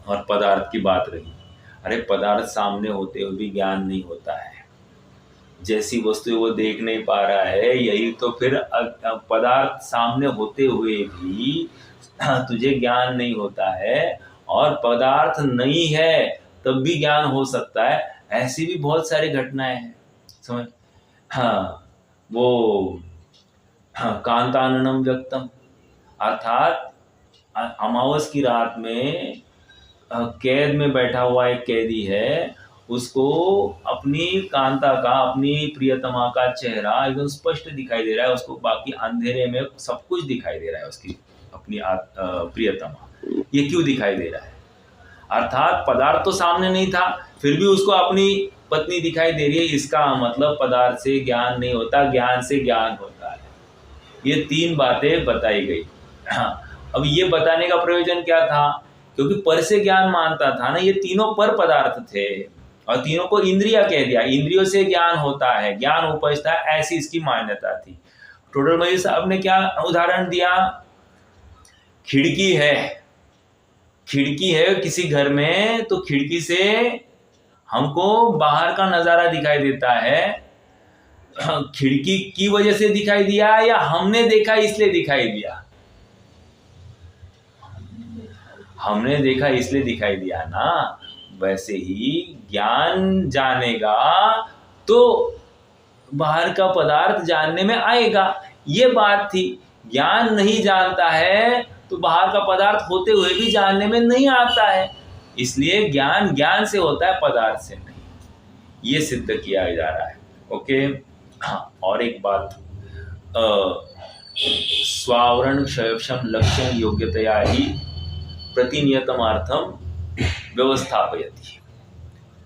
और पदार्थ की बात रही, अरे पदार्थ सामने होते हुए भी ज्ञान नहीं होता है। जैसी वस्तु वो देख नहीं पा रहा है, यही तो फिर पदार्थ सामने होते हुए भी तुझे ज्ञान नहीं होता है, और पदार्थ नहीं है तब भी ज्ञान हो सकता है। ऐसी भी बहुत सारी घटनाएं हैं। समझ? हाँ, वो कांताननम व्यक्तम, अर्थात अमावस की रात में कैद में बैठा हुआ एक कैदी है, उसको अपनी कांता का, अपनी प्रियतमा का चेहरा एकदम स्पष्ट दिखाई दे रहा है उसको, बाकी अंधेरे में सब कुछ दिखाई दे रहा है उसकी अपनी प्रियतमा। ये क्यों दिखाई दे रहा है? अर्थात पदार्थ तो सामने नहीं था, फिर भी उसको अपनी पत्नी दिखाई दे रही है। इसका मतलब पदार्थ से ज्ञान नहीं होता, ज्ञान से ज्ञान होता है। ये तीन बातें बताई गई। हाँ, अब ये बताने का प्रयोजन क्या था क्योंकि पर से ज्ञान मानता था ना, ये तीनों पर पदार्थ थे और तीनों को इंद्रिया कह दिया, इंद्रियों से ज्ञान होता है, ज्ञान उपजता है, ऐसी इसकी मान्यता थी। टोटल मजीद साहब ने क्या उदाहरण दिया, खिड़की है किसी घर में, तो खिड़की से हमको बाहर का नजारा दिखाई देता है, खिड़की की वजह से दिखाई दिया या हमने देखा इसलिए दिखाई दिया? हमने देखा इसलिए दिखाई दिया ना। वैसे ही ज्ञान जानेगा तो बाहर का पदार्थ जानने में आएगा, ये बात थी। ज्ञान नहीं जानता है तो बाहर का पदार्थ होते हुए भी जानने में नहीं आता है, इसलिए ज्ञान ज्ञान से होता है, पदार्थ से नहीं, ये सिद्ध किया जा रहा है। ओके। हाँ, और एक बात, स्वावरण क्षयक्षम लक्षण योग्यतया ही प्रतिनियतमार्थम व्यवस्थापयति।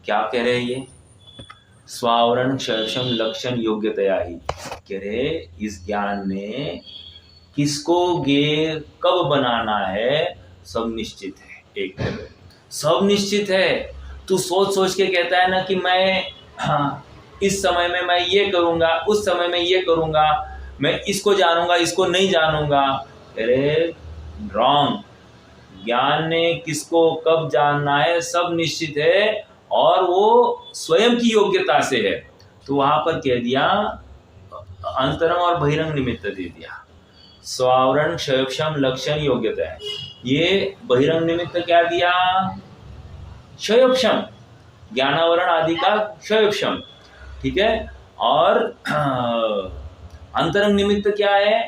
क्या कह रहे हैं ये? स्वावरण क्षयक्षम लक्षण योग्यतया ही कह रहे, इस ज्ञान ने किसको गे कब बनाना है सब निश्चित है। एक सब निश्चित है। तू सोच सोच के कहता है ना कि मैं इस समय में मैं ये करूंगा, उस समय में ये करूंगा, मैं इसको जानूंगा, इसको नहीं जानूंगा। अरे रॉन्ग। ज्ञान ने किसको कब जानना है सब निश्चित है और वो स्वयं की योग्यता से है। तो वहां पर कह दिया अंतरंग और बहिरंग निमित्त दे दिया। स्वावरण क्षयक्षम लक्षण योग्यता है, ये बहिरंग निमित्त क्या दिया? क्षयक्षम, ज्ञानावरण आदि का क्षयक्षम, ठीक है। और अंतरंग निमित्त क्या है?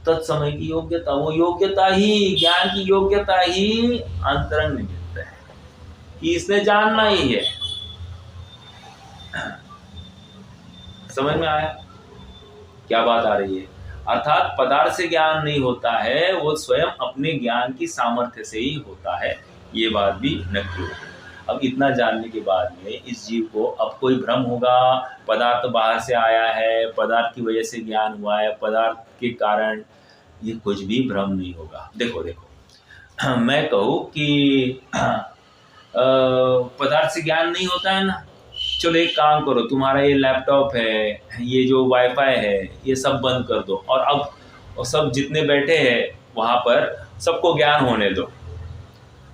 तत्समय की योग्यता। वो योग्यता ही, ज्ञान की योग्यता ही अंतरंग निमित्त है कि इसने जानना ही है। समझ में आया क्या बात आ रही है? अर्थात पदार्थ से ज्ञान नहीं होता है, वो स्वयं अपने ज्ञान की सामर्थ्य से ही होता है, ये बात भी नक्की होगी। अब इतना जानने के बाद में इस जीव को अब कोई भ्रम होगा, पदार्थ बाहर से आया है, पदार्थ की वजह से ज्ञान हुआ है, पदार्थ के कारण, ये कुछ भी भ्रम नहीं होगा। देखो मैं कहूँ कि पदार्थ से ज्ञान नहीं होता है ना, चलो एक काम करो, तुम्हारा ये लैपटॉप है, ये जो वाईफाई है, ये सब बंद कर दो और अब सब जितने बैठे हैं वहाँ पर सबको ज्ञान होने दो।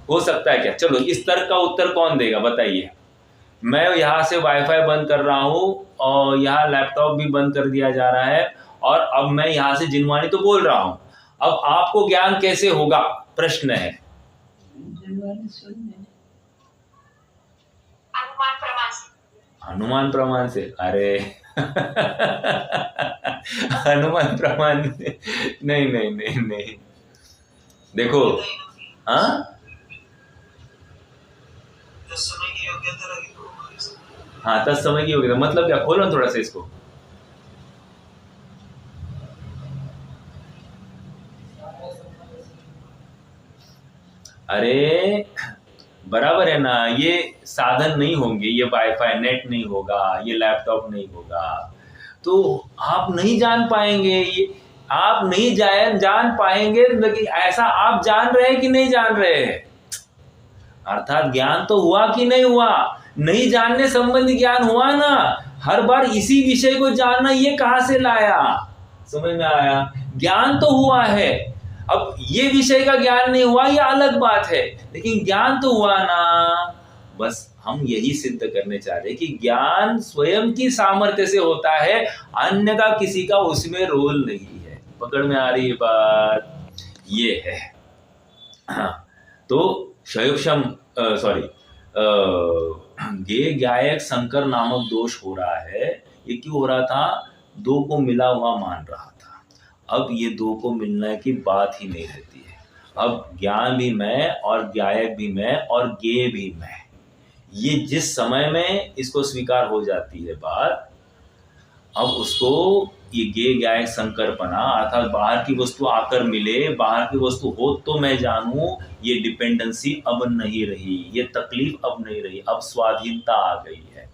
हो सकता है क्या? चलो इस तर्क का उत्तर कौन देगा बताइए? मैं यहाँ से वाईफाई बंद कर रहा हूँ और यहाँ लैपटॉप भी बंद कर दिया जा रहा है और अब मैं यहाँ से जिनवानी तो बोल रहा हूँ, अब आपको ज्ञान कैसे होगा? प्रश्न है। अनुमान प्रमाण से। अरे अनुमान प्रमाण नहीं नहीं नहीं नहीं, देखो हाँ हाँ, 10 समय की योग्यता मतलब क्या? खोलो थोड़ा सा इसको। अरे बराबर है ना, ये साधन नहीं होंगे, ये वाईफाई नेट नहीं होगा, ये लैपटॉप नहीं होगा, तो आप नहीं जान पाएंगे, ये आप नहीं जान पाएंगे। लेकिन ऐसा आप जान रहे हैं कि नहीं जान रहे हैं? अर्थात ज्ञान तो हुआ कि नहीं हुआ? नहीं जानने संबंधी ज्ञान हुआ ना। हर बार इसी विषय को जानना, ये कहाँ से लाया? समझ में आया? ज्ञान तो हुआ है, अब ये विषय का ज्ञान नहीं हुआ, ये अलग बात है, लेकिन ज्ञान तो हुआ ना। बस हम यही सिद्ध करने चाह रहे हैं कि ज्ञान स्वयं की सामर्थ्य से होता है, अन्य का किसी का उसमें रोल नहीं है। पकड़ में आ रही है बात? ये है। हाँ, तो क्षयक्षम गे गायक संकर नामक दोष हो रहा है। ये क्यों हो रहा था? दो को मिला हुआ मान रहा था, अब ये दो को मिलने की बात ही नहीं रहती है। अब ज्ञान भी मैं और गायक भी मैं और गे भी मैं, ये जिस समय में इसको स्वीकार हो जाती है बात, अब उसको ये गे गायक संकरपना, अर्थात बाहर की वस्तु आकर मिले, बाहर की वस्तु हो तो मैं जानूं, ये डिपेंडेंसी अब नहीं रही, ये तकलीफ अब नहीं रही, अब स्वाधीनता आ गई है।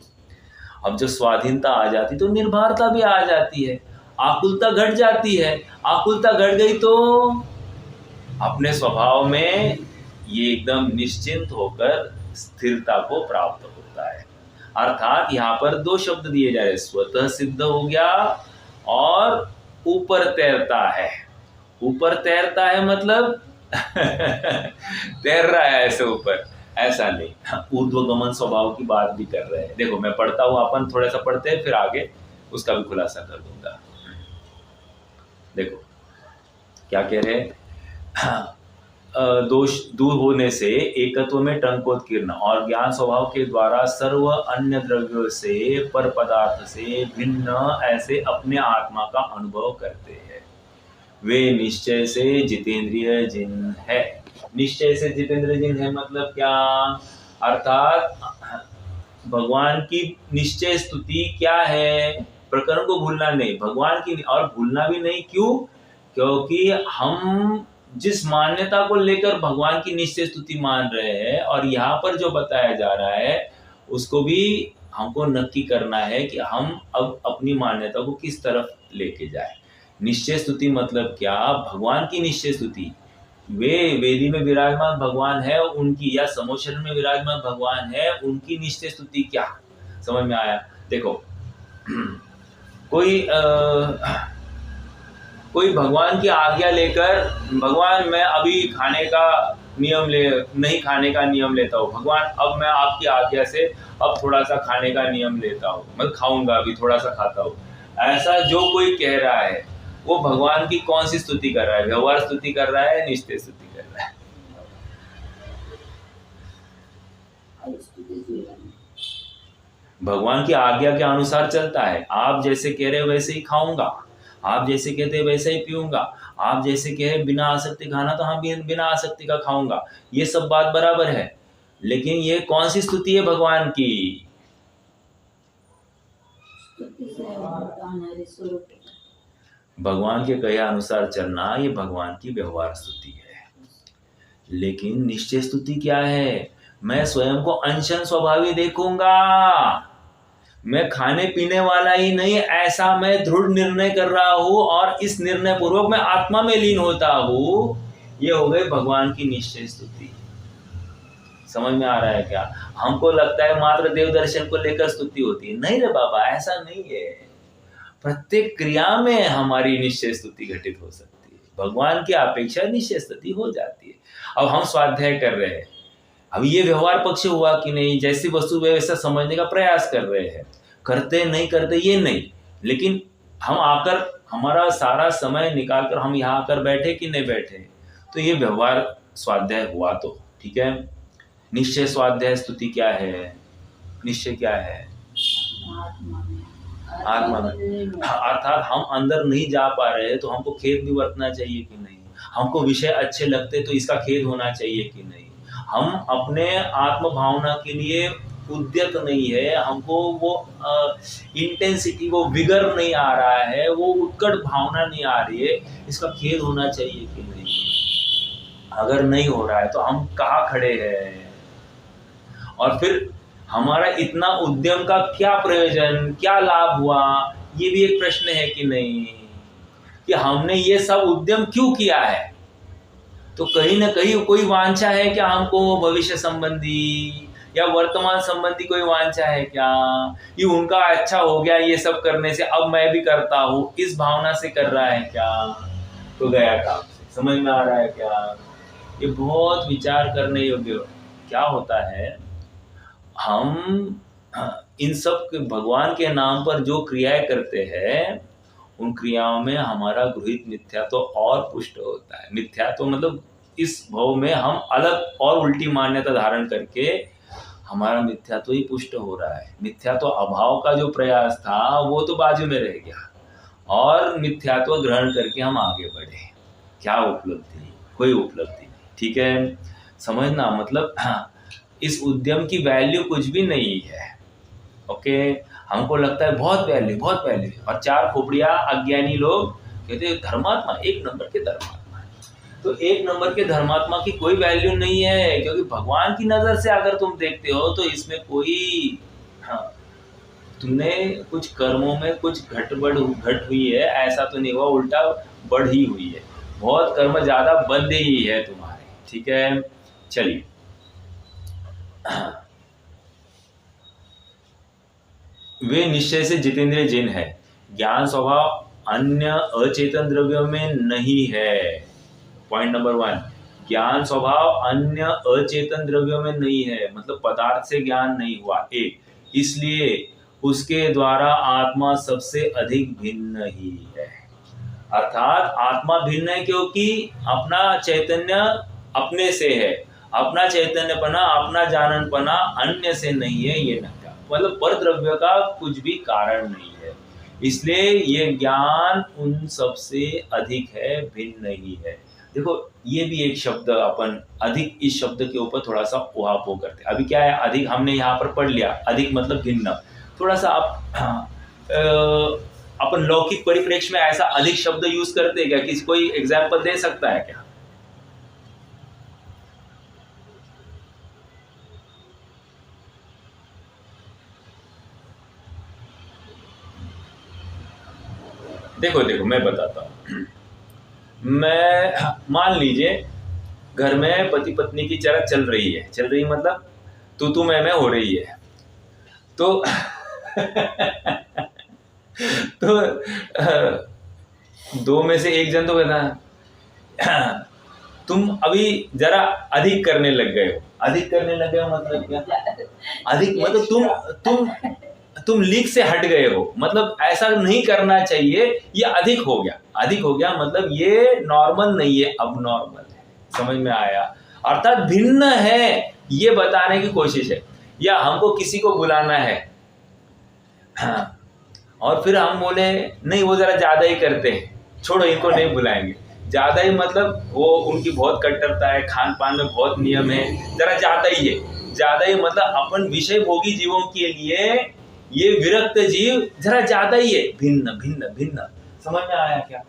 अब जब स्वाधीनता आ जाती तो निर्भरता भी आ जाती है, आकुलता घट जाती है। आकुलता घट गई तो अपने स्वभाव में ये एकदम निश्चिंत होकर स्थिरता को प्राप्त होता है। अर्थात यहाँ पर दो शब्द दिए जा रहे हैं, स्वतः सिद्ध हो गया और ऊपर तैरता है। ऊपर तैरता है मतलब तैर रहा है ऐसे ऊपर, ऐसा नहीं। ऊर्ध्वगमन स्वभाव की बात भी कर रहे हैं। देखो मैं पढ़ता हूँ, अपन थोड़ा सा पढ़ते हैं, फिर आगे उसका भी खुलासा कर दूंगा। देखो क्या कह रहे हैं, दोष दूर होने से एकत्व में टंकोत्कीर्ण और ज्ञान स्वभाव के द्वारा सर्व अन्य द्रव्यों से पर पदार्थ से भिन्न ऐसे अपने आत्मा का अनुभव करते हैं। वे निश्चय से जितेंद्रिय जिन है। निश्चय से जितेंद्रिय जिन है मतलब क्या? अर्थात भगवान की निश्चय स्तुति क्या है? प्रकरण को भूलना नहीं, भगवान की, और भूलना भी नहीं। क्यों? क्योंकि हम जिस मान्यता को लेकर भगवान की निश्चय स्तुति मान रहे हैं और यहाँ पर जो बताया जा रहा है उसको भी हमको नक्की करना है कि हम अब अपनी मान्यता को किस तरफ लेके जाए। निश्चय स्तुति मतलब क्या? भगवान की निश्चय स्तुति। वे वेदी में विराजमान भगवान है उनकी, या समोशर में विराजमान भगवान है उनकी निश्चय स्तुति क्या? समझ में आया? देखो कोई भगवान की आज्ञा लेकर, भगवान मैं अभी खाने का नियम नहीं खाने का नियम लेता हूँ, भगवान अब मैं आपकी आज्ञा से अब थोड़ा सा खाने का नियम लेता हूँ, मैं खाऊंगा, अभी थोड़ा सा खाता हूँ, ऐसा जो कोई कह रहा है वो भगवान की कौन सी स्तुति कर रहा है? व्यवहार स्तुति कर रहा है, निश्चय स्तुति कर रहा है? भगवान की आज्ञा के अनुसार चलता है। आप जैसे कह रहे हो वैसे ही खाऊंगा, आप जैसे कहते हैं वैसे ही पीऊंगा, आप जैसे कहे बिना आसक्ति खाना तो हाँ बिना आसक्ति का खाऊंगा, ये सब बात बराबर है। लेकिन ये कौन सी स्तुति है भगवान की? भगवान के कहे अनुसार चलना ये भगवान की व्यवहार स्तुति है। लेकिन निश्चय स्तुति क्या है? मैं स्वयं को अनशन स्वभावी देखूंगा, मैं खाने पीने वाला ही नहीं, ऐसा मैं दृढ़ निर्णय कर रहा हूं और इस निर्णय पूर्वक मैं आत्मा में लीन होता हूं। ये हो गई भगवान की निश्चय स्तुति। समझ में आ रहा है क्या? हमको लगता है मात्र देव दर्शन को लेकर स्तुति होती है। नहीं रे बाबा, ऐसा नहीं है। प्रत्येक क्रिया में हमारी निश्चय स्तुति घटित हो सकती है, भगवान की अपेक्षा निश्चय स्तुति हो जाती है। अब हम स्वाध्याय कर रहे हैं, अब ये व्यवहार पक्ष हुआ कि नहीं, जैसी वस्तु वैसा समझने का प्रयास कर रहे हैं, करते नहीं करते ये नहीं, लेकिन हम आकर हमारा सारा समय निकालकर हम यहाँ आकर बैठे कि नहीं बैठे, तो ये व्यवहार स्वाध्याय हुआ। तो ठीक है। निश्चय स्वाध्याय स्तुति क्या है? निश्चय क्या है? आत्मा में। अर्थात हम अंदर नहीं जा पा रहे तो हमको खेद भी बरतना चाहिए कि नहीं? हमको विषय अच्छे लगते तो इसका खेद होना चाहिए कि नहीं? हम अपने आत्म भावना के लिए उद्यत नहीं है, हमको वो इंटेंसिटी, वो विगर नहीं आ रहा है, वो उत्कट भावना नहीं आ रही है, इसका खेद होना चाहिए कि नहीं? अगर नहीं हो रहा है तो हम कहाँ खड़े हैं? और फिर हमारा इतना उद्यम का क्या प्रयोजन, क्या लाभ हुआ, ये भी एक प्रश्न है कि नहीं, कि हमने ये सब उद्यम क्यों किया है? तो कहीं ना कहीं कोई वांछा है क्या हमको भविष्य संबंधी या वर्तमान संबंधी कोई वांछा है क्या? ये उनका अच्छा हो गया ये सब करने से, अब मैं भी करता हूँ, इस भावना से कर रहा है क्या? तो गया काम से। समझ में आ रहा है क्या? ये बहुत विचार करने योग्य। क्या होता है, हम इन सब भगवान के नाम पर जो क्रियाएं करते हैं उन क्रियाओं में हमारा गृहित मिथ्यात्व और पुष्ट होता है। मिथ्यात्व मतलब इस भाव में हम अलग और उल्टी मान्यता धारण करके हमारा मिथ्यात्व ही पुष्ट हो रहा है। मिथ्यात्व अभाव का जो प्रयास था वो तो बाजू में रह गया और मिथ्यात्व ग्रहण करके हम आगे बढ़े। क्या उपलब्धि? कोई उपलब्धि नहीं। ठीक है, समझना मतलब इस उद्यम की वैल्यू कुछ भी नहीं है। ओके, हमको लगता है बहुत वैल्यू, बहुत वैल्यू, और चार खोपड़िया अज्ञानी लोग कहते हैं धर्मात्मा, एक नंबर के धर्मात्मा। तो एक नंबर के धर्मात्मा की कोई वैल्यू नहीं है, क्योंकि भगवान की नजर से अगर तुम देखते हो तो इसमें कोई तुमने कुछ कर्मों में कुछ घट हुई है ऐसा तो नहीं हुआ, उल्टा बढ़ ही हुई है। बहुत कर्म ज्यादा बंदे ही है तुम्हारे। ठीक है, चलिए, वे निश्चय से जितेंद्रिय जिन है, ज्ञान स्वभाव अन्य अचेतन द्रव्यों में नहीं है। पॉइंट नंबर 1, ज्ञान स्वभाव अन्य अचेतन द्रव्यों में नहीं है, मतलब पदार्थ से ज्ञान नहीं हुआ। इसलिए उसके द्वारा आत्मा सबसे अधिक भिन्न ही है। अर्थात आत्मा भिन्न है क्योंकि अपना चैतन्य अपने से है, अपना चैतन्यपना, अपना जाननपना अन्य से नहीं है। ये नहीं, मतलब पर द्रव्य का कुछ भी कारण नहीं है, इसलिए ये ज्ञान उन सबसे अधिक है, भिन्न ही है। देखो, ये भी एक शब्द अपन अधिक, इस शब्द के ऊपर थोड़ा सा उहापोह करते हैं। अभी क्या है, अधिक हमने यहाँ पर पढ़ लिया, अधिक मतलब भिन्न। थोड़ा सा अपन लौकिक परिप्रेक्ष्य में ऐसा अधिक शब्द यूज करते हैं क्या? किसी कोई एग्जाम्पल दे सकता है क्या? देखो देखो, मैं बताता हूँ। मैं मान लीजिए घर में पति पत्नी की चर्चा चल रही मतलब तू मैं हो रही है, तो तो दो में से एक जन तो कहता तुम अभी जरा अधिक करने लग गए हो। अधिक करने लग गए हो मतलब क्या? अधिक मतलब तुम लीक से हट गए हो, मतलब ऐसा नहीं करना चाहिए, ये अधिक हो गया। अधिक हो गया मतलब ये नॉर्मल नहीं है, अब नॉर्मल है। समझ में आया? अर्थात भिन्न है, ये बताने की कोशिश है। या हमको किसी को बुलाना है, हाँ, और फिर हम बोले नहीं वो जरा ज्यादा ही करते हैं, छोड़ो इनको नहीं बुलाएंगे। ज्यादा ही मतलब वो उनकी बहुत कट्टरता है, खान पान में बहुत नियम है, जरा ज्यादा ही है। ज्यादा ही मतलब अपन विषय भोगी जीवों के लिए ये विरक्त जीव जरा ज्यादा ही है, भिन्न भिन्न भिन्न। समझ में आया क्या?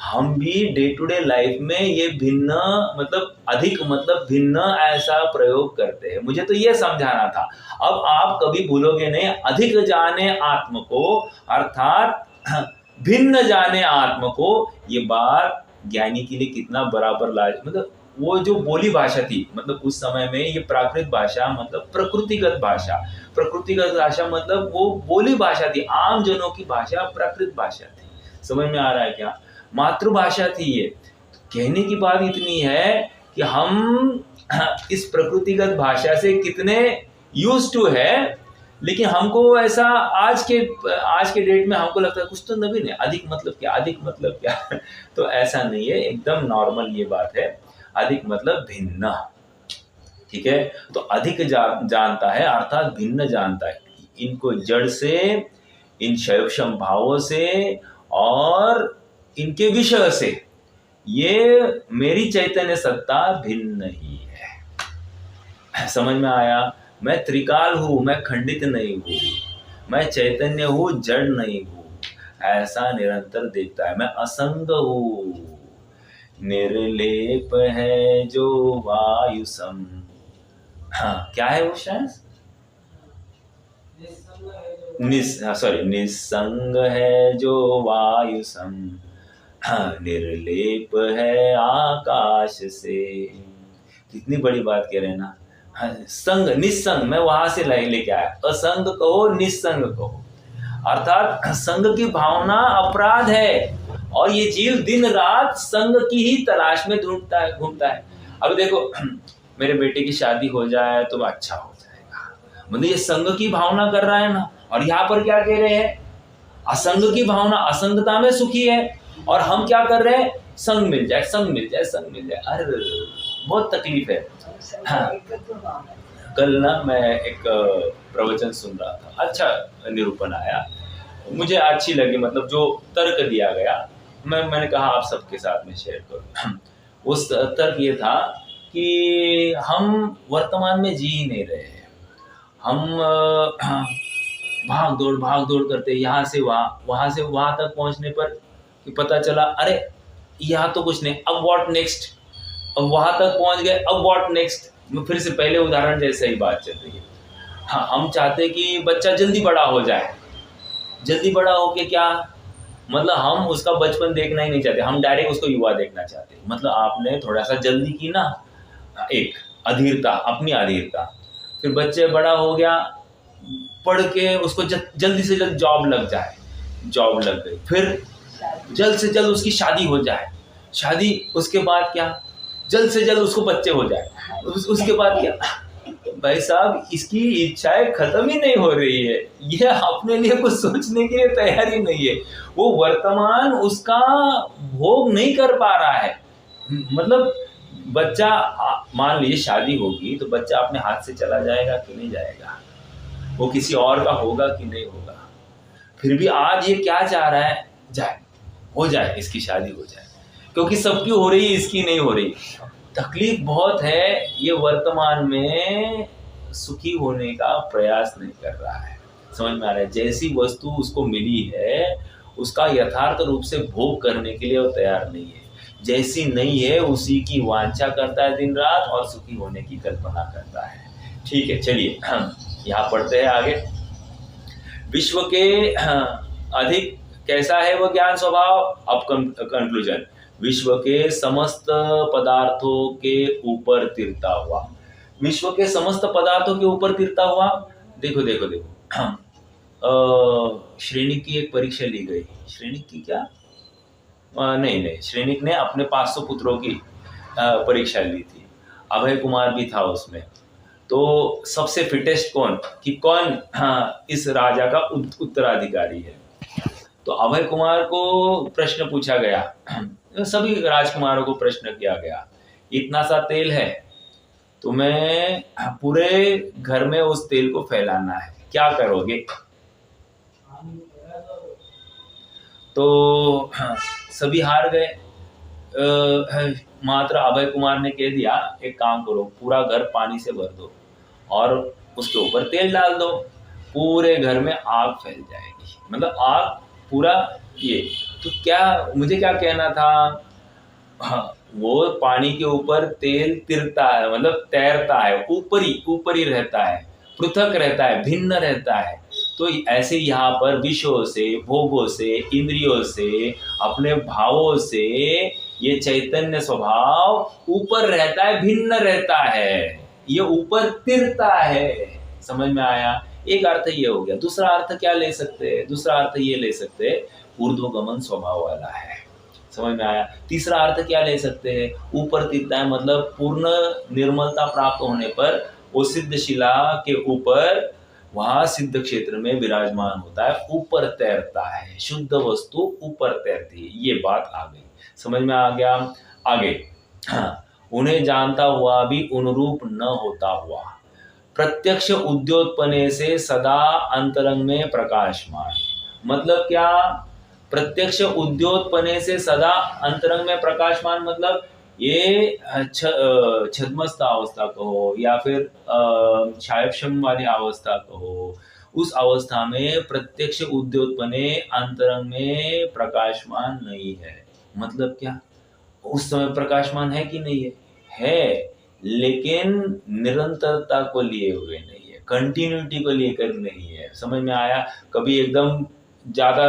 हम भी डे टू डे लाइफ में ये भिन्न मतलब अधिक मतलब भिन्न ऐसा प्रयोग करते हैं। मुझे तो ये समझाना था। अब आप कभी भूलोगे नहीं, अधिक जाने आत्म को अर्थात भिन्न जाने आत्म को। ये बात ज्ञानी के लिए कितना बराबर मतलब वो जो बोली भाषा थी, मतलब उस समय में ये प्राकृत भाषा मतलब प्रकृतिगत भाषा। प्रकृतिगत भाषा मतलब वो बोली भाषा थी, आम जनों की भाषा प्राकृत भाषा थी। समझ में आ रहा है क्या? मातृभाषा थी ये। कहने की बात इतनी है कि हम इस प्रकृतिगत भाषा से कितने यूज टू है, लेकिन हमको ऐसा आज के डेट में हमको लगता है कुछ तो नवीन है। अधिक मतलब क्या? अधिक मतलब क्या? तो ऐसा नहीं है, एकदम नॉर्मल ये बात है। अधिक मतलब भिन्न, ठीक है? तो अधिक जानता है अर्थात भिन्न जानता है, इनको जड़ से, इन शैवक्षम भावों से और इनके विषय से। ये मेरी चैतन्य सत्ता भिन्न ही है। समझ में आया? मैं त्रिकाल हूं, मैं खंडित नहीं हूं, मैं चैतन्य हूं, जड़ नहीं हूं, ऐसा निरंतर देखता है। मैं असंग हूं, निर्लेप है जो वायु सम। हाँ, क्या है वो शायद? निस्संग है जो वायु सम, हाँ, निर्लेप है आकाश से। कितनी बड़ी बात कह रहे हैं ना। हाँ, संग निस्संग, मैं वहां से लेके आया। असंग कहो, निस्संग कहो, अर्थात संग की भावना अपराध है और ये जीव दिन रात संग की ही तलाश में घूमता है। अब देखो, मेरे बेटे की शादी हो जाए तो अच्छा हो जाएगा, मतलब ये संग की भावना कर रहा है ना। और यहाँ पर क्या कह रहे हैं? असंग की भावना, असंगता में सुखी है। और हम क्या कर रहे हैं? संग मिल जाए, संग मिल जाए, संग मिल जाए। अरे बहुत तकलीफ है। हाँ, कल ना मैं एक प्रवचन सुन रहा था, अच्छा निरूपण आया, मुझे अच्छी लगी, मतलब जो तर्क दिया गया मैंने कहा आप सबके साथ में शेयर करूं। उस तर्क ये था कि हम वर्तमान में जी ही नहीं रहे हैं। हम भाग दौड़ करते, यहाँ से वहाँ तक पहुँचने पर कि पता चला अरे यहाँ तो कुछ नहीं, अब व्हाट नेक्स्ट। अब वहाँ तक पहुँच गए, अब व्हाट नेक्स्ट। फिर से पहले उदाहरण जैसे ही बात चल रही है। हाँ, हम चाहते कि बच्चा जल्दी बड़ा हो जाए। जल्दी बड़ा होके क्या मतलब? हम उसका बचपन देखना ही नहीं चाहते, हम डायरेक्ट उसको युवा देखना चाहते हैं। मतलब आपने थोड़ा सा जल्दी की ना, एक अधीरता, अपनी अधीरता। फिर बच्चे बड़ा हो गया, पढ़ के उसको जल्दी से जल्द जॉब लग जाए, जॉब लग गई, फिर जल्द से जल्द उसकी शादी हो जाए, शादी, उसके बाद क्या, जल्द से जल्द उसको बच्चे हो जाए, उसके बाद क्या। भाई साहब, इसकी इच्छाएं खत्म ही नहीं हो रही है, ये अपने लिए कुछ सोचने के लिए तैयार ही नहीं है, वो वर्तमान उसका भोग नहीं कर पा रहा है। मतलब बच्चा, मान लीजिए शादी होगी तो बच्चा अपने हाथ से चला जाएगा कि नहीं जाएगा, वो किसी और का होगा कि नहीं होगा। फिर भी आज ये क्या चाह रहा है, जाए, हो जाए, इसकी शादी हो जाए, क्योंकि सबकी हो रही है, इसकी नहीं हो रही। तकलीफ बहुत है, ये वर्तमान में सुखी होने का प्रयास नहीं कर रहा है। समझ में आ रहा है, जैसी वस्तु उसको मिली है उसका यथार्थ रूप से भोग करने के लिए वो तैयार नहीं है, जैसी नहीं है उसी की वांछा करता है दिन रात और सुखी होने की कल्पना करता है। ठीक है, चलिए हम यहाँ पढ़ते हैं आगे। विश्व के अधिक कैसा है वो ज्ञान स्वभाव। अब कंक्लूजन, विश्व के समस्त पदार्थों के ऊपर तिरता हुआ, विश्व के समस्त पदार्थों के ऊपर तिरता हुआ। देखो देखो देखो, श्रेणिक की एक परीक्षा ली गई, श्रेणिक की क्या, नहीं, श्रेणिक ने अपने 500 पुत्रों की परीक्षा ली थी, अभय कुमार भी था उसमें। तो सबसे फिटेस्ट कौन, कि कौन इस राजा का उत्तराधिकारी है। तो अभय कुमार को प्रश्न पूछा गया, सभी राजकुमारों को प्रश्न किया गया, इतना सा तेल है, तुम्हें पूरे घर में उस तेल को फैलाना है, क्या करोगे। तो सभी हार गए। मात्र अभय कुमार ने कह दिया, एक काम करो, पूरा घर पानी से भर दो और उसके ऊपर तेल डाल दो, पूरे घर में आग फैल जाएगी, मतलब आग पूरा ये। तो क्या, मुझे क्या कहना था, हाँ, वो पानी के ऊपर तेल तिरता है, मतलब तैरता है, ऊपरी रहता है, पृथक रहता है, भिन्न रहता है। तो ऐसे यहाँ पर विषयों से, भोगों से, इंद्रियों से, अपने भावों से ये चैतन्य स्वभाव ऊपर रहता है, भिन्न रहता है, ये ऊपर तिरता है। समझ में आया, एक अर्थ ये हो गया। दूसरा अर्थ क्या ले सकते हैं, दूसरा अर्थ ये ले सकते हैं, ऊर्ध्वगमन स्वभाव वाला है। समझ में आया। तीसरा अर्थ क्या ले सकते हैं, ऊपर तिरता है, मतलब पूर्ण निर्मलता प्राप्त होने पर वो सिद्ध शिला के ऊपर, वहां सिद्ध क्षेत्र में विराजमान होता है, ऊपर तैरता है, शुद्ध वस्तु ऊपर तैरती है। ये बात आ गई, समझ में आ गया। आगे, उन्हें जानता हुआ भी अनुरूप न होता हुआ, प्रत्यक्ष उद्योतपने से सदा अंतरंग में प्रकाशमान। मतलब क्या, प्रत्यक्ष उद्योतपने से सदा अंतरंग में प्रकाशमान, मतलब ये छद्मस्थ अवस्था कहो या फिर क्षायक्षम वाली अवस्था कहो, उस अवस्था में प्रत्यक्ष उद्योतपने अंतरंग में प्रकाशमान नहीं है। मतलब क्या, उस समय प्रकाशमान है कि नहीं है, है, लेकिन निरंतरता को लिए हुए नहीं है, कंटिन्यूटी को लेकर नहीं है। समझ में आया। कभी एकदम ज्यादा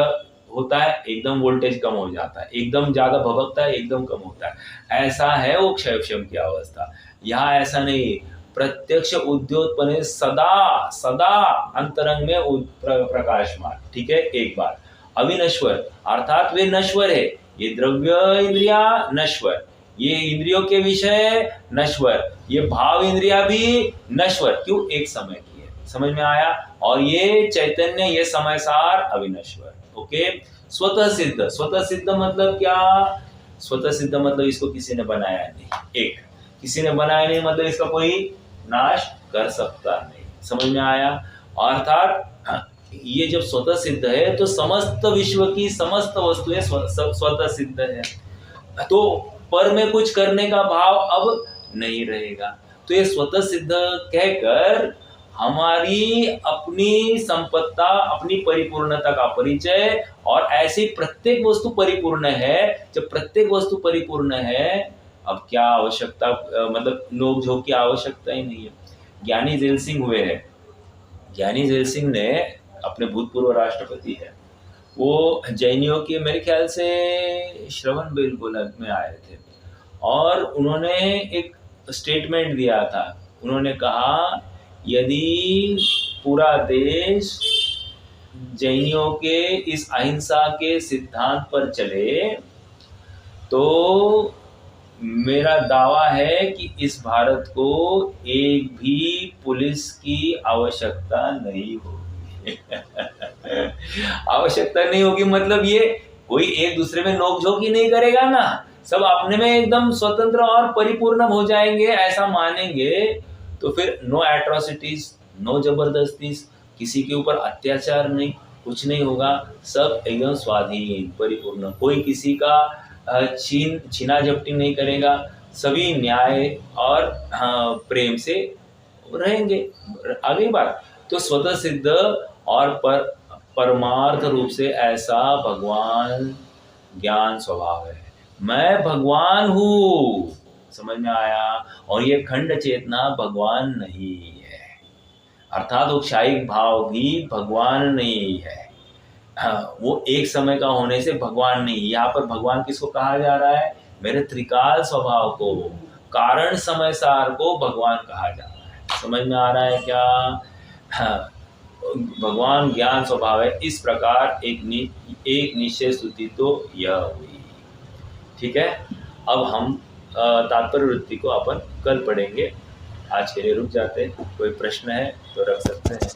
होता है, एकदम वोल्टेज कम हो जाता है, एकदम ज्यादा भभकता है, एकदम कम होता है, ऐसा है वो क्षयक्षम की अवस्था। यहाँ ऐसा नहीं, प्रत्यक्ष उद्योतपने सदा सदा अंतरंग में प्रकाशमान। ठीक है, एक बार अविनश्वर, अर्थात वे नश्वर है, ये द्रव्य इंद्रिया नश्वर, ये इंद्रियों के विषय नश्वर, ये भाव इंद्रिया भी नश्वर, क्यों, एक समय की है। समझ में आया। और ये चैतन्य, ये समय सार अविनश्वर। ओके, स्वतः सिद्ध, स्वतः सिद्ध मतलब क्या, स्वतः सिद्ध मतलब इसको किसी ने बनाया नहीं, एक, किसी ने बनाया नहीं मतलब इसका कोई नाश कर सकता नहीं। समझ में आया। अर्थात ये जब स्वतः सिद्ध है तो समस्त विश्व की समस्त वस्तुएं स्वतः सिद्ध है, तो पर में कुछ करने का भाव अब नहीं रहेगा। तो ये स्वतः सिद्ध कहकर हमारी अपनी संपत्ता, अपनी परिपूर्णता का परिचय, और ऐसी प्रत्येक वस्तु परिपूर्ण है। जब प्रत्येक वस्तु परिपूर्ण है, अब क्या आवश्यकता, मतलब नोक झोंक की आवश्यकता ही नहीं है। ज्ञानी झैल सिंह हुए हैं, ज्ञानी झैल सिंह ने, अपने भूतपूर्व राष्ट्रपति है, वो जैनियों के मेरे ख्याल से श्रवण बेलगोला में आए थे, और उन्होंने एक स्टेटमेंट दिया था। उन्होंने कहा यदि पूरा देश जैनियों के इस अहिंसा के सिद्धांत पर चले तो मेरा दावा है कि इस भारत को एक भी पुलिस की आवश्यकता नहीं होगी। आवश्यकता नहीं होगी मतलब ये कोई एक दूसरे में नोकझोंक ही नहीं करेगा ना, सब अपने में एकदम स्वतंत्र और परिपूर्ण हो जाएंगे, ऐसा मानेंगे तो फिर नो एट्रोसिटीज, नो जबरदस्ती, किसी के ऊपर अत्याचार नहीं, कुछ नहीं होगा, सब एकदम स्वाधीन परिपूर्ण, कोई किसी का छीना झपटी नहीं करेगा, सभी न्याय और प्रेम से रहेंगे। आ गई बात। तो स्वतः सिद्ध और परमार्थ रूप से ऐसा भगवान ज्ञान स्वभाव है। मैं भगवान हूँ, समझ में आया। और ये खंड चेतना भगवान नहीं है, अर्थात औक्षायिक भाव भी भगवान नहीं है। वो एक समय का होने से भगवान नहीं। यहाँ पर भगवान किसको कहा जा रहा है? मेरे त्रिकाल स्वभाव को, कारण समय सार को भगवान कहा जा रहा है। समझ में आ रहा है क्या? भगवान ज्ञान स्वभाव है। इस प्रकार एक निश्चय स्तुति तो यह हुई। ठीक है, अब हम तात्पर्य वृत्ति को अपन कल पढ़ेंगे। आज के लिए रुक जाते हैं। कोई प्रश्न है तो रख सकते हैं।